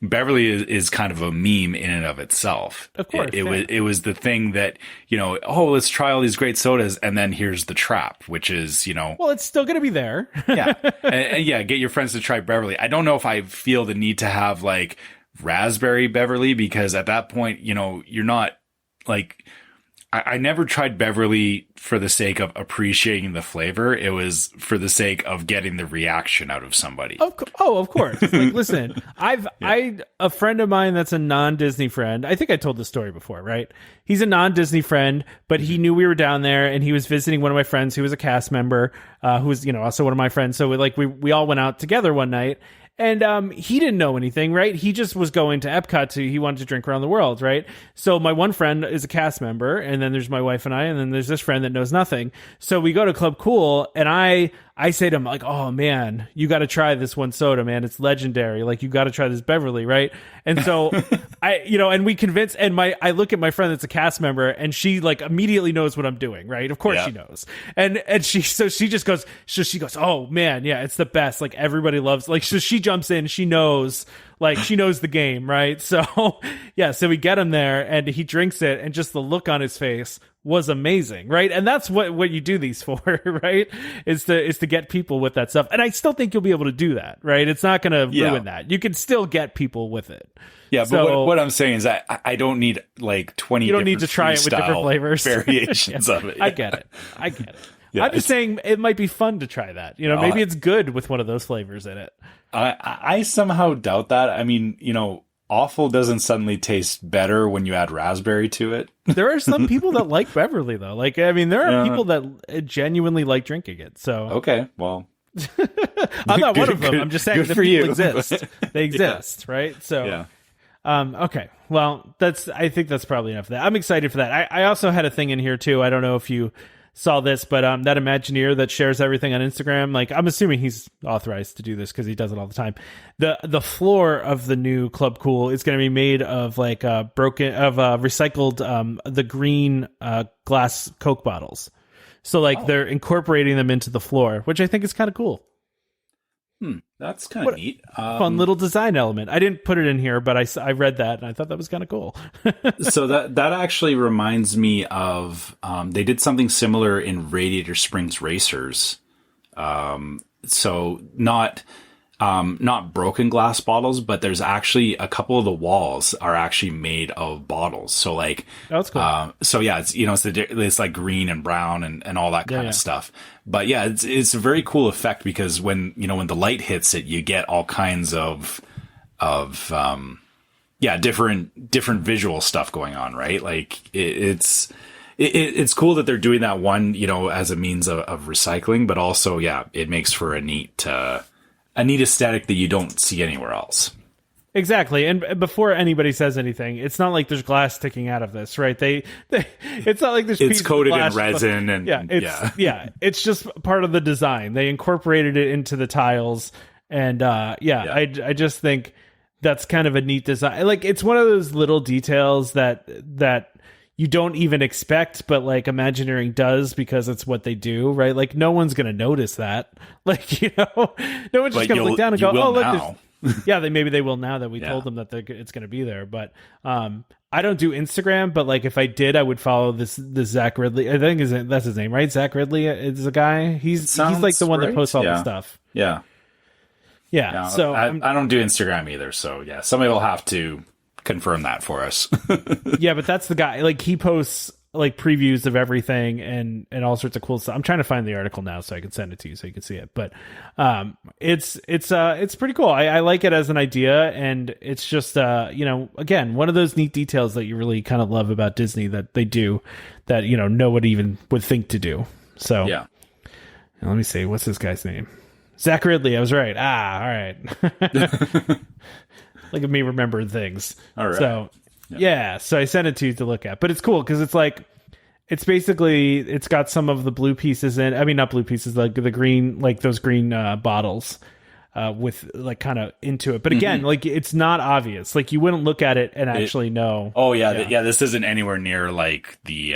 Speaker 3: Beverly is kind of a meme in and of itself.
Speaker 2: Of course.
Speaker 3: It was the thing that, let's try all these great sodas. And then here's the trap, which is,
Speaker 2: well, it's still going to be there.
Speaker 3: Yeah. And get your friends to try Beverly. I don't know if I feel the need to have like raspberry Beverly because at that point, you're not like, I never tried Beverly for the sake of appreciating the flavor. It was for the sake of getting the reaction out of somebody.
Speaker 2: Of course. Like, listen, a friend of mine that's a non-Disney friend. I think I told this story before, right? He's a non-Disney friend, but he knew we were down there and he was visiting one of my friends who was a cast member, who was, also one of my friends. So we all went out together one night. And he didn't know anything, right? He just was going to EPCOT he wanted to drink around the world, right? So my one friend is a cast member, and then there's my wife and I, and then there's this friend that knows nothing. So we go to Club Cool, and I say to him, like, oh man, you got to try this one soda, man. It's legendary. Like, you got to try this Beverly, right? And so and we convince, and I look at my friend that's a cast member, and she like immediately knows what I'm doing, right? Of course she knows. And she just goes, oh man, yeah, it's the best. Like everybody loves, like, so she jumps in, she knows the game, right? So yeah, so we get him there and he drinks it and just the look on his face was amazing, right? And that's what you do these for, right? Is to get people with that stuff. And I still think you'll be able to do that, right? It's not going to ruin that. You can still get people with it. Yeah, but
Speaker 3: so, what I'm saying is I don't need like 20
Speaker 2: You don't need to try it with different flavors.
Speaker 3: Variations of it.
Speaker 2: I get it. Yeah, I'm just saying it might be fun to try that. Maybe it's good with one of those flavors in it.
Speaker 3: I somehow doubt that. Awful doesn't suddenly taste better when you add raspberry to it.
Speaker 2: There are some people that like Beverly, though. Like, there are people that genuinely like drinking it. So
Speaker 3: okay, well,
Speaker 2: I'm not one of them. I'm just saying that people exist. They exist, right? So, okay. Well, I think that's probably enough of that. I'm excited for that. I also had a thing in here too. I don't know if you saw this, but that Imagineer that shares everything on Instagram, like I'm assuming he's authorized to do this because he does it all the time. The floor of the new Club Cool is going to be made of like recycled the green glass Coke bottles. So like they're incorporating them into the floor, which I think is kind of cool.
Speaker 3: That's kind of neat.
Speaker 2: Fun little design element. I didn't put it in here, but I read that and I thought that was kind of cool.
Speaker 3: So that actually reminds me of they did something similar in Radiator Springs Racers. So not broken glass bottles, but there's actually a couple of the walls are actually made of bottles. So like,
Speaker 2: that's cool.
Speaker 3: So yeah, it's like green and brown and all that kind of stuff. But yeah, it's a very cool effect because when the light hits it, you get all kinds of different visual stuff going on, right? Like it's cool that they're doing that one, as a means of recycling, but also, it makes for a neat aesthetic that you don't see anywhere else.
Speaker 2: Exactly. And before anybody says anything, it's not like there's glass sticking out of this, right? It's not like there's
Speaker 3: it's coated in resin and
Speaker 2: it's just part of the design. They incorporated it into the tiles and I just think that's kind of a neat design. Like, it's one of those little details that you don't even expect, but like Imagineering does because it's what they do, right? Like, no one's going to notice that. Like, no one's just going to look down and go, oh, look, yeah, maybe they will now that we told them that it's going to be there. But I don't do Instagram, but like if I did, I would follow this Zach Ridley. I think that's his name, right? Zach Ridley is a guy. He's like the one that posts all the stuff.
Speaker 3: Yeah.
Speaker 2: So
Speaker 3: I don't do Instagram either. So yeah, somebody will have to confirm that for us.
Speaker 2: Yeah, but that's the guy. Like, he posts like previews of everything and all sorts of cool stuff. I'm trying to find the article now so I can send it to you so you can see it. But it's pretty cool. I like it as an idea, and it's just again, one of those neat details that you really kind of love about Disney that they do that no one even would think to do. So
Speaker 3: yeah.
Speaker 2: Let me see, what's this guy's name? Zach Ridley. I was right. All right. Look at me remembering things.
Speaker 3: All right.
Speaker 2: So yeah, so I sent it to you to look at, but it's cool because it's like, it's got some of the blue pieces in. I mean, not blue pieces, like the green, like those green bottles with like kind of into it. But again, like, it's not obvious. Like, you wouldn't look at it and actually know.
Speaker 3: Oh yeah, this isn't anywhere near like the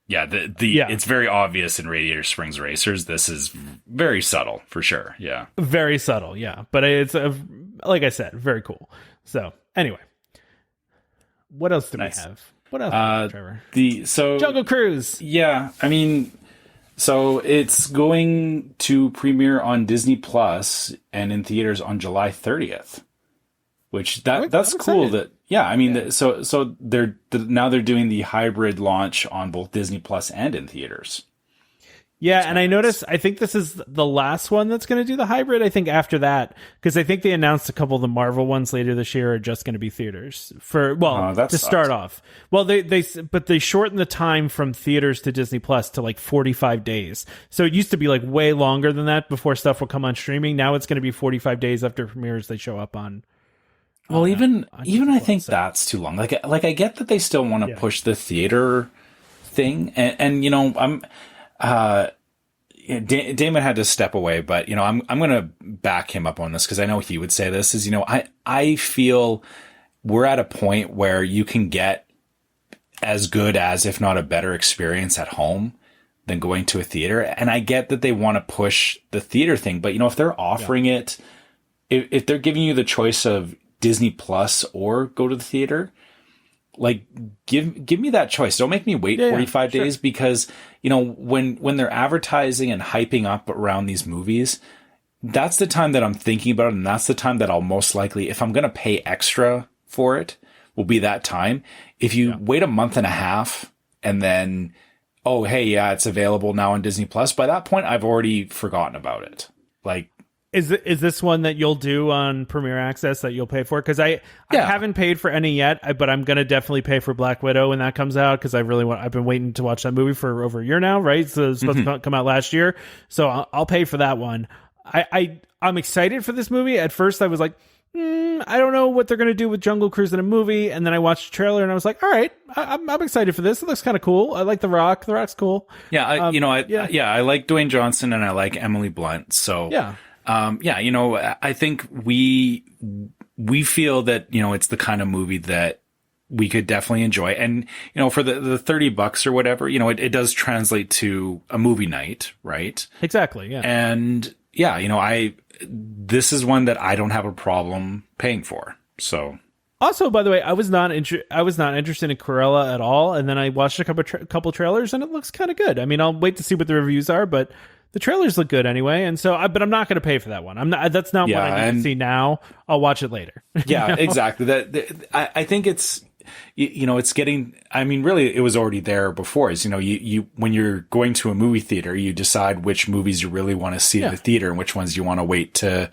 Speaker 3: it's very obvious in Radiator Springs Racers. This is very subtle for sure. Yeah,
Speaker 2: very subtle. Yeah, but it's like I said, very cool. So anyway. What else do we have? What else, Trevor? Jungle Cruise.
Speaker 3: Yeah, I mean, so it's going to premiere on Disney Plus and in theaters on July 30th. Which that's cool. So they're doing the hybrid launch on both Disney Plus and in theaters.
Speaker 2: Yeah, and I noticed, I think this is the last one that's going to do the hybrid. I think after that, because I think they announced a couple of the Marvel ones later this year are just going to be theaters start off. Well, they shortened the time from theaters to Disney Plus to like 45 days. So it used to be like way longer than that before stuff will come on streaming. Now it's going to be 45 days after premieres they show up on.
Speaker 3: Well, even I think that's too long. Like I get that they still want to push the theater thing, and Damon had to step away, but I'm going to back him up on this because I know he would say this is, I feel we're at a point where you can get as good as, if not a better experience at home than going to a theater. And I get that they want to push the theater thing, but if they're offering it, if they're giving you the choice of Disney Plus or go to the theater, like give me that choice. Don't make me wait 45 days because, when they're advertising and hyping up around these movies, that's the time that I'm thinking about it. And that's the time that I'll most likely, if I'm going to pay extra for it, will be that time. If you wait a month and a half and then, oh, hey, yeah, it's available now on Disney Plus. By that point, I've already forgotten about it. Like,
Speaker 2: Is this one that you'll do on Premier Access that you'll pay for? Because I haven't paid for any yet, but I'm going to definitely pay for Black Widow when that comes out because I've been waiting to watch that movie for over a year now, right? So it's supposed to come out last year. So I'll pay for that one. I'm excited for this movie. At first I was like, I don't know what they're going to do with Jungle Cruise in a movie. And then I watched the trailer and I was like, all right, I'm excited for this. It looks kind of cool. I like The Rock. The Rock's cool.
Speaker 3: Yeah. I like Dwayne Johnson and I like Emily Blunt. So
Speaker 2: yeah.
Speaker 3: I think we feel that, it's the kind of movie that we could definitely enjoy. And, for the $30 or whatever, it does translate to a movie night, right?
Speaker 2: Exactly. Yeah.
Speaker 3: And yeah, this is one that I don't have a problem paying for. So.
Speaker 2: Also, by the way, I was not interested in Cruella at all. And then I watched a couple trailers and it looks kind of good. I mean, I'll wait to see what the reviews are, but the trailers look good anyway, and so. But I'm not going to pay for that one. That's not what I need to see now. I'll watch it later.
Speaker 3: Yeah, exactly. I think it's, it's getting. I mean, really, it was already there before. Is you when you're going to a movie theater, you decide which movies you really want to see in the theater and which ones you want to wait to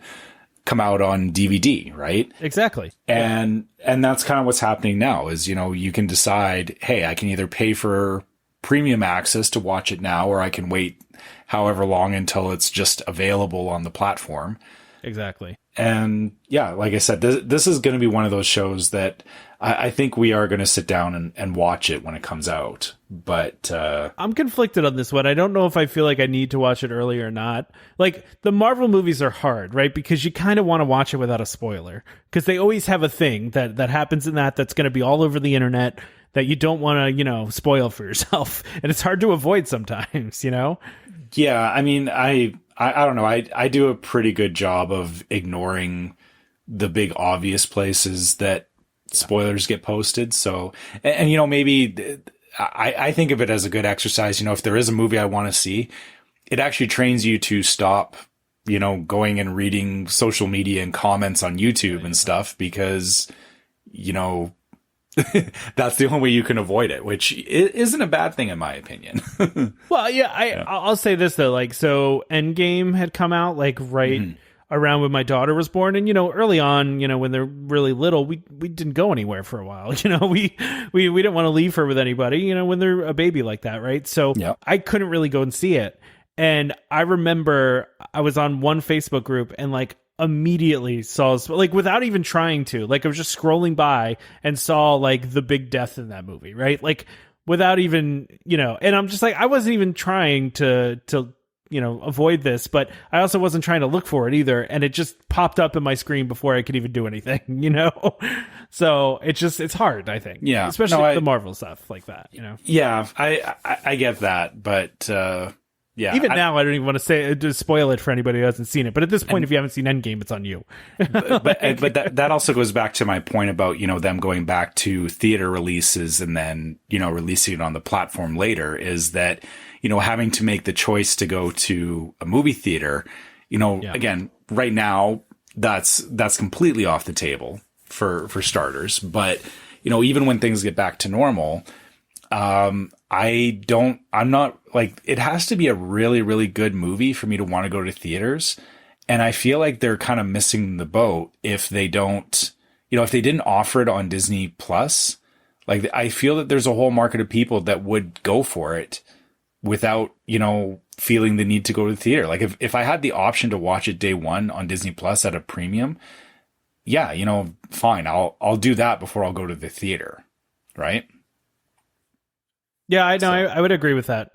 Speaker 3: come out on DVD, right?
Speaker 2: Exactly.
Speaker 3: And that's kind of what's happening now. Is you can decide, hey, I can either pay for premium access to watch it now, or I can wait however long until it's just available on the platform.
Speaker 2: Exactly.
Speaker 3: And yeah, like I said, this is going to be one of those shows that I think we are going to sit down and watch it when it comes out. But
Speaker 2: I'm conflicted on this one. I don't know if I feel like I need to watch it early or not. Like, the Marvel movies are hard, right? Because you kind of want to watch it without a spoiler. Because they always have a thing that happens in that's going to be all over the internet that you don't want to, spoil for yourself. And it's hard to avoid sometimes,
Speaker 3: Yeah, I mean, I don't know. I do a pretty good job of ignoring the big obvious places that spoilers get posted. So, and maybe I think of it as a good exercise. If there is a movie I want to see, it actually trains you to stop, going and reading social media and comments on YouTube and stuff, because, that's the only way you can avoid it, which isn't a bad thing in my opinion.
Speaker 2: Well, yeah, I'll say this though, like, so Endgame had come out like right around when my daughter was born, and early on, when they're really little, we didn't go anywhere for a while. We didn't want to leave her with anybody, when they're a baby like that, right? So I couldn't really go and see it. And I remember I was on one Facebook group and like immediately saw, like, without even trying to, like, I was just scrolling by and saw like the big death in that movie, right? Like, without even, and I'm just like, I wasn't even trying to avoid this, but I also wasn't trying to look for it either. And it just popped up in my screen before I could even do anything, So it's hard, I think.
Speaker 3: Yeah.
Speaker 2: Especially the Marvel stuff like that,
Speaker 3: Yeah, I get that, but yeah.
Speaker 2: Even now, I don't even want to spoil it for anybody who hasn't seen it. But at this point, if you haven't seen Endgame, it's on you.
Speaker 3: but that also goes back to my point about, them going back to theater releases and then, releasing it on the platform later, is that, having to make the choice to go to a movie theater, again, right now, that's completely off the table for starters. But, even when things get back to normal, I'm not like, it has to be a really, really good movie for me to want to go to theaters. And I feel like they're kind of missing the boat if they don't, if they didn't offer it on Disney Plus. Like, I feel that there's a whole market of people that would go for it without, feeling the need to go to the theater. Like, if I had the option to watch it day one on Disney Plus at a premium, yeah, fine. I'll do that before I'll go to the theater. Right.
Speaker 2: Yeah, I know. So, I would agree with that.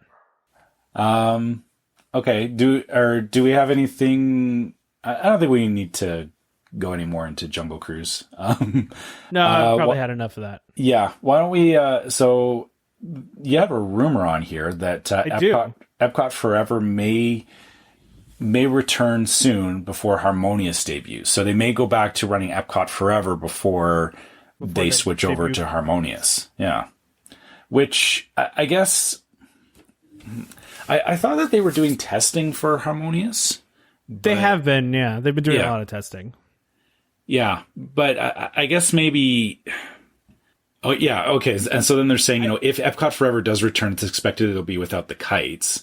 Speaker 3: Okay. Do we have anything? I don't think we need to go any more into Jungle Cruise.
Speaker 2: No, I've probably had enough of that.
Speaker 3: Yeah. Why don't we? So you have a rumor on here that EPCOT Forever may return soon before Harmonious debuts. So they may go back to running EPCOT Forever before they switch over to Harmonious. Yeah. Which I guess I thought that they were doing testing for Harmonious.
Speaker 2: They have been, yeah. They've been doing a lot of testing.
Speaker 3: Yeah, but I guess maybe... Oh, yeah, okay. And so then they're saying, if EPCOT Forever does return, it's expected it'll be without the kites.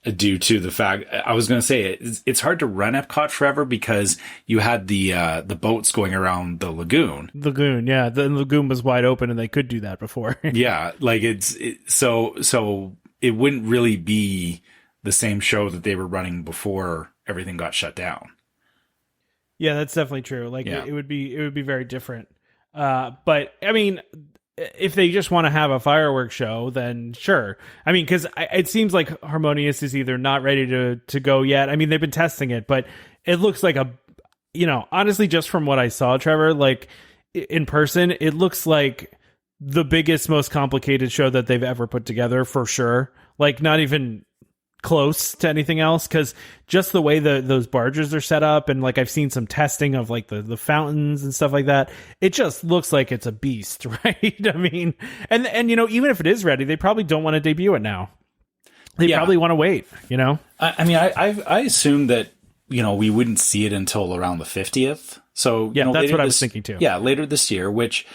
Speaker 3: Due to the fact, I was going to say it's hard to run Epcot Forever because you had the boats going around the lagoon.
Speaker 2: Yeah, the lagoon was wide open and they could do that before.
Speaker 3: Yeah, like so it wouldn't really be the same show that they were running before everything got shut down.
Speaker 2: Yeah, that's definitely true. Like it would be very different. But I mean, if they just want to have a fireworks show, then sure. I mean, because it seems like Harmonious is either not ready to go yet. I mean, they've been testing it, but it looks like honestly, just from what I saw, Trevor, like in person, it looks like the biggest, most complicated show that they've ever put together for sure. Like not even close to anything else, because just the way those barges are set up, and like I've seen some testing of like the fountains and stuff like that, it just looks like it's a beast, right? I mean, and even if it is ready, they probably don't want to debut it now. They probably want to wait.
Speaker 3: I mean, I assume that we wouldn't see it until around the 50th. So
Speaker 2: yeah, that's what I was thinking too.
Speaker 3: Yeah, later this year, which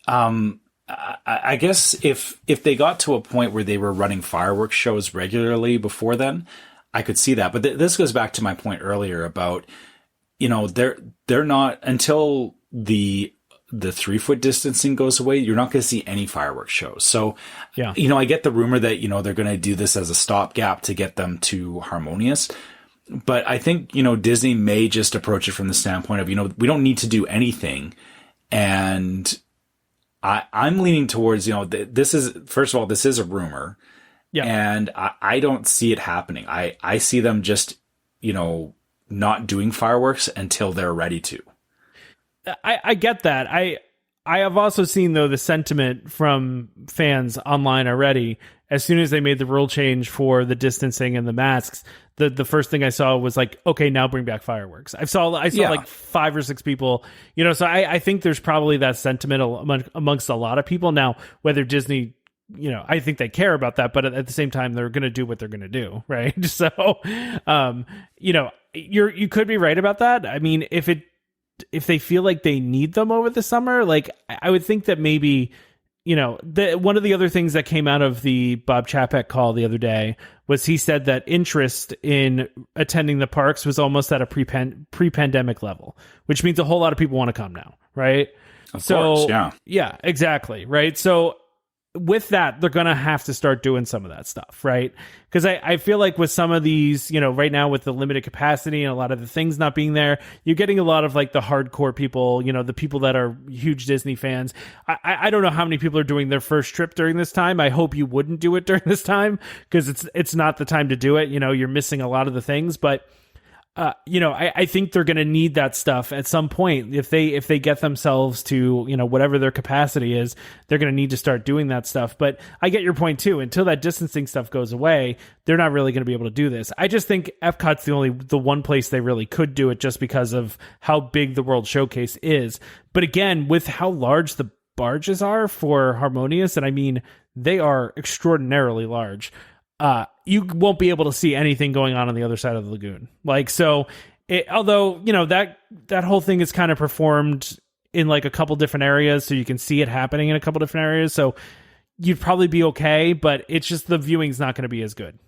Speaker 3: I guess if they got to a point where they were running fireworks shows regularly before then, I could see that. But this goes back to my point earlier about, they're not, until the 3-foot distancing goes away, you're not going to see any fireworks shows. So, I get the rumor that, they're going to do this as a stopgap to get them to Harmonious. But I think, Disney may just approach it from the standpoint of, we don't need to do anything. And I'm leaning towards, this is, first of all, this is a rumor. Yeah. And I don't see it happening. I see them just, not doing fireworks until they're ready to.
Speaker 2: I get that. I have also seen, though, the sentiment from fans online already. As soon as they made the rule change for the distancing and the masks, the first thing I saw was like, okay, now bring back fireworks. I saw like 5 or 6 people, so I think there's probably that sentiment amongst a lot of people. Now, whether Disney, I think they care about that, but at the same time, they're going to do what they're going to do. Right. So, you could be right about that. I mean, if they feel like they need them over the summer, like I would think that maybe, one of the other things that came out of the Bob Chapek call the other day was he said that interest in attending the parks was almost at a pre-pandemic level, which means a whole lot of people want to come now. Right.
Speaker 3: Of course, yeah.
Speaker 2: Yeah, exactly. Right. So with that, they're going to have to start doing some of that stuff, right? Because I feel like with some of these, right now with the limited capacity and a lot of the things not being there, you're getting a lot of like the hardcore people, the people that are huge Disney fans. I don't know how many people are doing their first trip during this time. I hope you wouldn't do it during this time because it's not the time to do it. You're missing a lot of the things, but I think they're going to need that stuff at some point. If they get themselves to, whatever their capacity is, they're going to need to start doing that stuff. But I get your point too. Until that distancing stuff goes away, they're not really going to be able to do this. I just think EPCOT's the one place they really could do it just because of how big the World Showcase is. But again, with how large the barges are for Harmonious, and I mean, they are extraordinarily large. You won't be able to see anything going on the other side of the lagoon. Although, that whole thing is kind of performed in like a couple different areas, so you can see it happening in a couple different areas. So you'd probably be okay, but it's just the viewing's not going to be as good.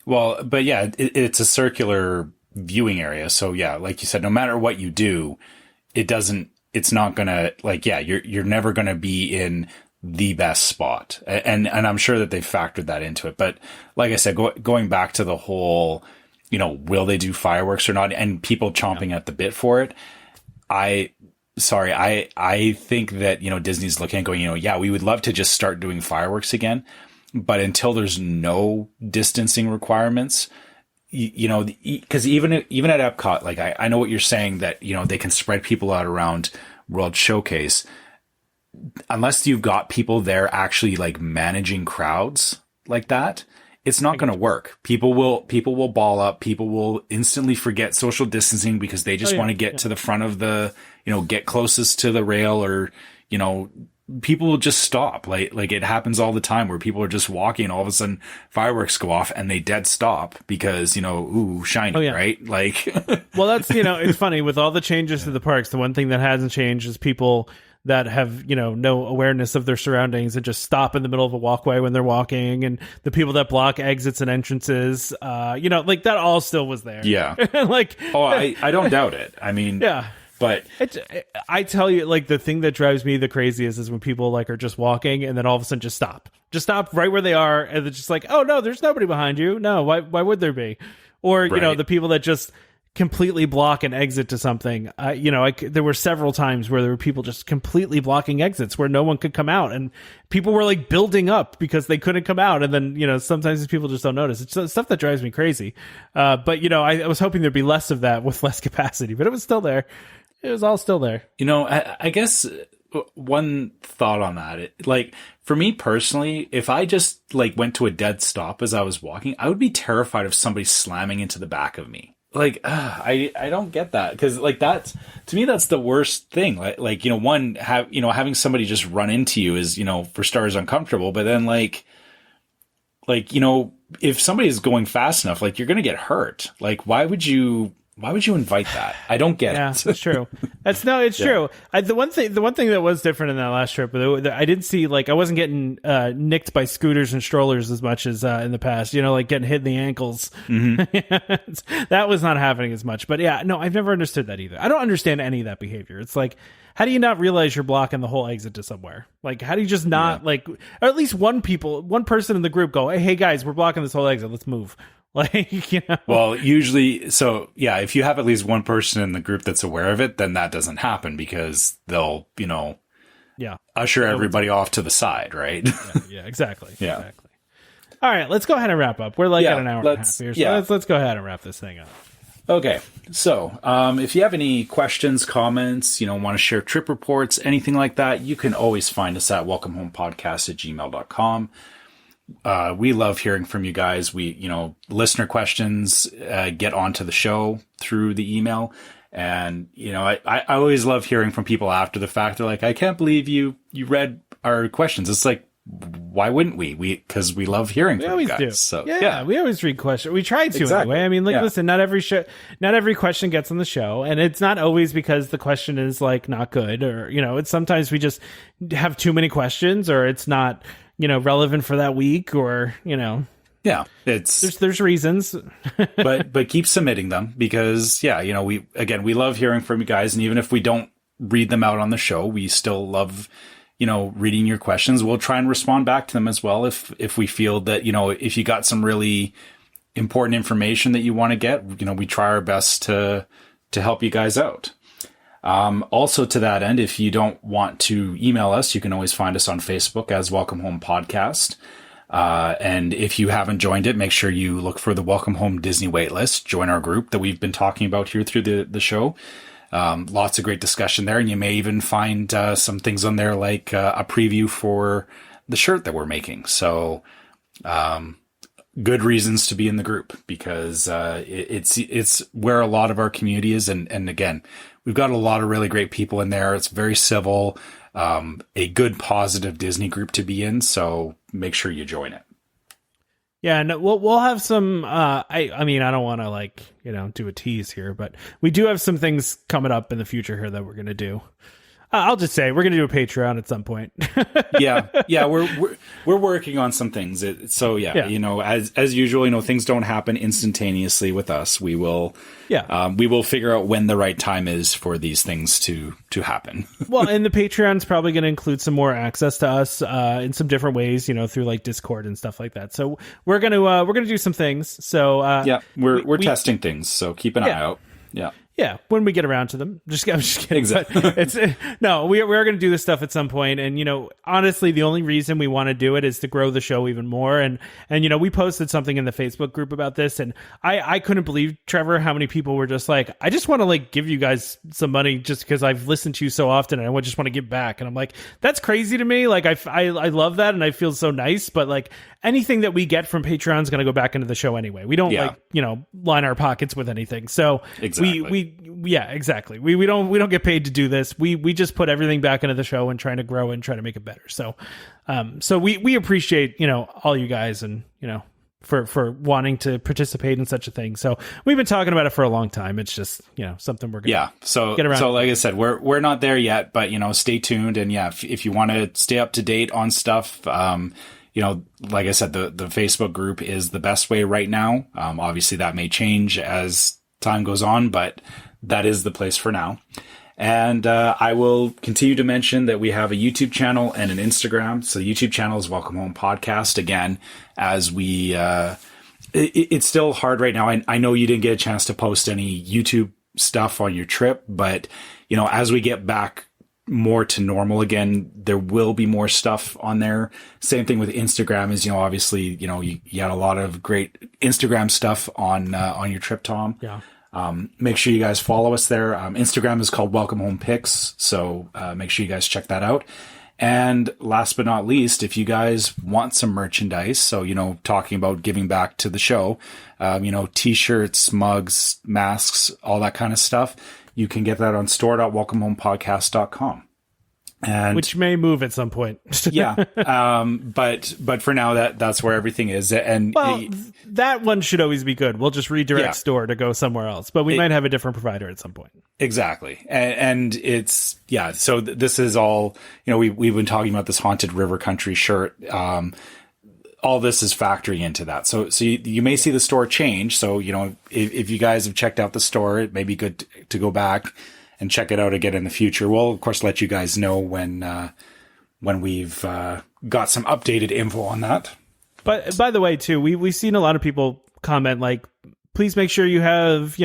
Speaker 3: Well, but yeah, it's a circular viewing area. So yeah, like you said, no matter what you do, it's not going to you're never going to be in the best spot. And I'm sure that they factored that into it. But like I said, going back to the whole, will they do fireworks or not? And people chomping at the bit for it. I think that, Disney's looking at going, we would love to just start doing fireworks again. But until there's no distancing requirements, because even at EPCOT, like I know what you're saying that, they can spread people out around World Showcase. Unless you've got people there actually like managing crowds like that, it's not going to work. People will ball up. People will instantly forget social distancing because they just want to get to the front of the, get closest to the rail, or, people will just stop. Like it happens all the time where people are just walking and all of a sudden fireworks go off and they dead stop because, ooh, shiny, right? Like,
Speaker 2: well, that's, it's funny with all the changes to the parks. The one thing that hasn't changed is people that have, no awareness of their surroundings and just stop in the middle of a walkway when they're walking, and the people that block exits and entrances, like that all still was there.
Speaker 3: Yeah. I don't doubt it. I mean,
Speaker 2: yeah.
Speaker 3: But
Speaker 2: I tell you, like, the thing that drives me the craziest is when people like are just walking and then all of a sudden just stop right where they are, and they're just like, oh no, there's nobody behind you. No, why would there be? Or the people that just completely block an exit to something. There were several times where there were people just completely blocking exits where no one could come out, and people were like building up because they couldn't come out. And then, sometimes people just don't notice. It's stuff that drives me crazy. But I was hoping there'd be less of that with less capacity, but it was still there. It was all still there.
Speaker 3: I guess one thought on that, for me personally, if I just went to a dead stop as I was walking, I would be terrified of somebody slamming into the back of me. I don't get that, because that's, to me, that's the worst thing. Having somebody just run into you is, for starters, uncomfortable. But then if somebody is going fast enough, you're going to get hurt. Why would you invite that? I don't get it.
Speaker 2: Yeah, it's true. It's true. The one thing that was different in that last trip, I didn't see, I wasn't getting nicked by scooters and strollers as much as in the past, getting hit in the ankles. Mm-hmm. That was not happening as much. But yeah, no, I've never understood that either. I don't understand any of that behavior. It's how do you not realize you're blocking the whole exit to somewhere? How do you just not or at least one person in the group go, hey guys, we're blocking this whole exit. Let's move. Like, you know.
Speaker 3: Well, usually, so yeah, if you have at least one person in the group that's aware of it, then that doesn't happen because they'll, usher everybody off to the side, right?
Speaker 2: Yeah, exactly.
Speaker 3: Yeah.
Speaker 2: Exactly. All right, let's go ahead and wrap up. We're like at an hour and a half here, so let's go ahead and wrap this thing up.
Speaker 3: Okay, so if you have any questions, comments, want to share trip reports, anything like that, you can always find us at welcomehomepodcast@gmail.com. We love hearing from you guys. We, listener questions get onto the show through the email. And, I always love hearing from people after the fact. They're like, I can't believe you read our questions. It's like, why wouldn't we? Because we love hearing from you guys.
Speaker 2: Do.
Speaker 3: So
Speaker 2: yeah, we always read questions. We try to anyway. I mean, listen, not every question gets on the show, and it's not always because the question is like not good, or it's sometimes we just have too many questions, or it's not relevant for that week, or
Speaker 3: yeah,
Speaker 2: there's reasons.
Speaker 3: but keep submitting them because we love hearing from you guys, and even if we don't read them out on the show, we still love reading your questions. We'll try and respond back to them as well if we feel that, if you got some really important information that you want to get, we try our best to help you guys out. Also to that end, if you don't want to email us, you can always find us on Facebook as Welcome Home Podcast. And if you haven't joined it, make sure you look for the Welcome Home Disney waitlist. Join our group that we've been talking about here through the show. Lots of great discussion there, and you may even find some things on there like a preview for the shirt that we're making. So good reasons to be in the group because it's where a lot of our community is. And again, we've got a lot of really great people in there. It's very civil, a good, positive Disney group to be in. So make sure you join it.
Speaker 2: Yeah, and we'll have some. I mean, I don't want to do a tease here, but we do have some things coming up in the future here that we're going to do. I'll just say we're going to do a Patreon at some point.
Speaker 3: yeah, we're working on some things. As usual, things don't happen instantaneously with us. We will figure out when the right time is for these things to happen.
Speaker 2: Well, and the Patreon's probably going to include some more access to us in some different ways, through like Discord and stuff like that. So we're going to do some things. So
Speaker 3: we're testing things. So keep an eye out. Yeah.
Speaker 2: Yeah, when we get around to them. I'm just kidding.
Speaker 3: Exactly.
Speaker 2: We are going to do this stuff at some point. And, honestly, the only reason we want to do it is to grow the show even more. And we posted something in the Facebook group about this. And I couldn't believe, Trevor, how many people were just like, I just want to give you guys some money just because I've listened to you so often and I just want to give back. And I'm like, that's crazy to me. I love that. And I feel so nice. But anything that we get from Patreon is going to go back into the show anyway. We don't line our pockets with anything. So
Speaker 3: exactly.
Speaker 2: Exactly. We don't get paid to do this. We just put everything back into the show and trying to grow and try to make it better. So we appreciate, all you guys and, for wanting to participate in such a thing. So we've been talking about it for a long time. It's just, something we're going to get around.
Speaker 3: So like I said, we're not there yet, but stay tuned. And if you want to stay up to date on stuff, like I said, the Facebook group is the best way right now. Obviously that may change as time goes on, but that is the place for now. And I will continue to mention that we have a YouTube channel and an Instagram. So the YouTube channel is Welcome Home Podcast. Again, as we, it's still hard right now. I know you didn't get a chance to post any YouTube stuff on your trip, but as we get back more to normal again, there will be more stuff on there. Same thing with Instagram is, obviously, you had a lot of great Instagram stuff on your trip, Tom.
Speaker 2: Yeah.
Speaker 3: Make sure you guys follow us there. Instagram is called Welcome Home Pics. So, make sure you guys check that out. And last but not least, if you guys want some merchandise, so, talking about giving back to the show, t-shirts, mugs, masks, all that kind of stuff, you can get that on store.welcomehomepodcast.com. And
Speaker 2: which may move at some point.
Speaker 3: But for now that's where everything is. And
Speaker 2: that one should always be good. We'll just redirect store to go somewhere else, but we might have a different provider at some point.
Speaker 3: Exactly. And it's, so this is all, we've been talking about this Haunted River Country shirt. All this is factoring into that. So you may see the store change. So, if you guys have checked out the store, it may be good to go back and check it out again in the future. We'll of course let you guys know when we've got some updated info on that.
Speaker 2: But by the way, too, we've seen a lot of people comment like, please make sure you have,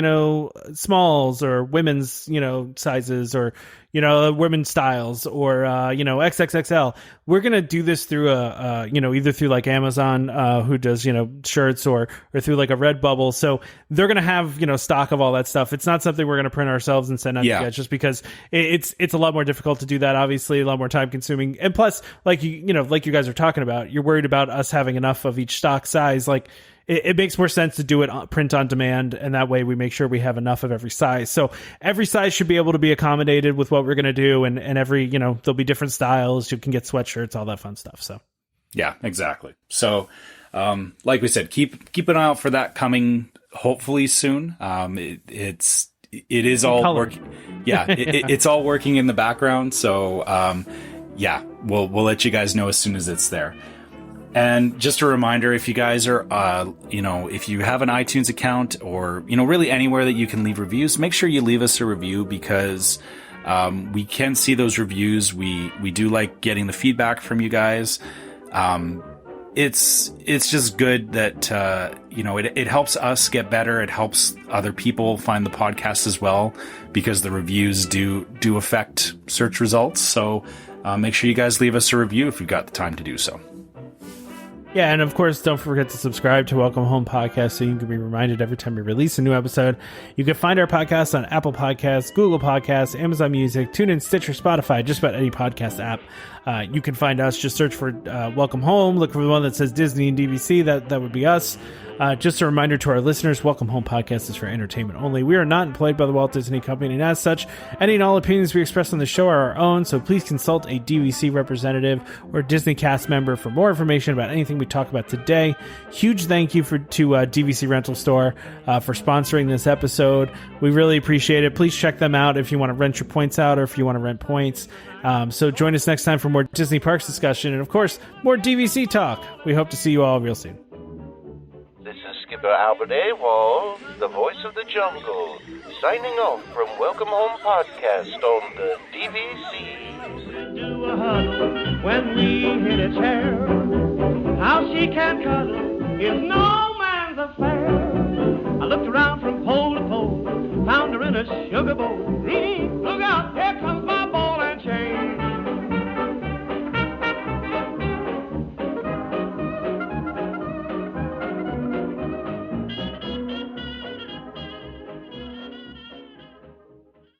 Speaker 2: smalls or women's, sizes or, women's styles or, XXXL. We're going to do this through either through like Amazon, who does, shirts or through like a Redbubble. So they're going to have, stock of all that stuff. It's not something we're going to print ourselves and send out to you guys, just because it's a lot more difficult to do that, obviously, a lot more time consuming. And plus, like you guys are talking about, you're worried about us having enough of each stock size. Like, it makes more sense to do it print on demand, and that way we make sure we have enough of every size. So every size should be able to be accommodated with what we're going to do, and every, there'll be different styles. You can get sweatshirts, all that fun stuff. So
Speaker 3: yeah, exactly. So like we said, keep an eye out for that coming hopefully soon. It is all working. Yeah, it's all working in the background. So we'll let you guys know as soon as it's there. And just a reminder, if you guys are, if you have an iTunes account or, really anywhere that you can leave reviews, make sure you leave us a review, because we can see those reviews. We do like getting the feedback from you guys. It's just good that, it helps us get better. It helps other people find the podcast as well, because the reviews do affect search results. So make sure you guys leave us a review if you've got the time to do so.
Speaker 2: Yeah, and of course, don't forget to subscribe to Welcome Home Podcast so you can be reminded every time we release a new episode. You can find our podcast on Apple Podcasts, Google Podcasts, Amazon Music, TuneIn, Stitcher, Spotify, just about any podcast app. You can find us, just search for Welcome Home, look for the one that says Disney and DVC, that would be us. Just a reminder to our listeners, Welcome Home Podcast is for entertainment only. We are not employed by the Walt Disney Company, and as such, any and all opinions we express on the show are our own, so please consult a DVC representative or Disney cast member for more information about anything we talk about today. Huge thank you to DVC Rental Store for sponsoring this episode. We really appreciate it. Please check them out if you want to rent your points out or if you want to rent points. So join us next time for more Disney Parks discussion and, of course, more DVC talk. We hope to see you all real soon.
Speaker 1: This is Skipper Albert Awol, the voice of the jungle, signing off from Welcome Home Podcast on the DVC.
Speaker 5: Do a huddle when we hit a chair. How she can cuddle is no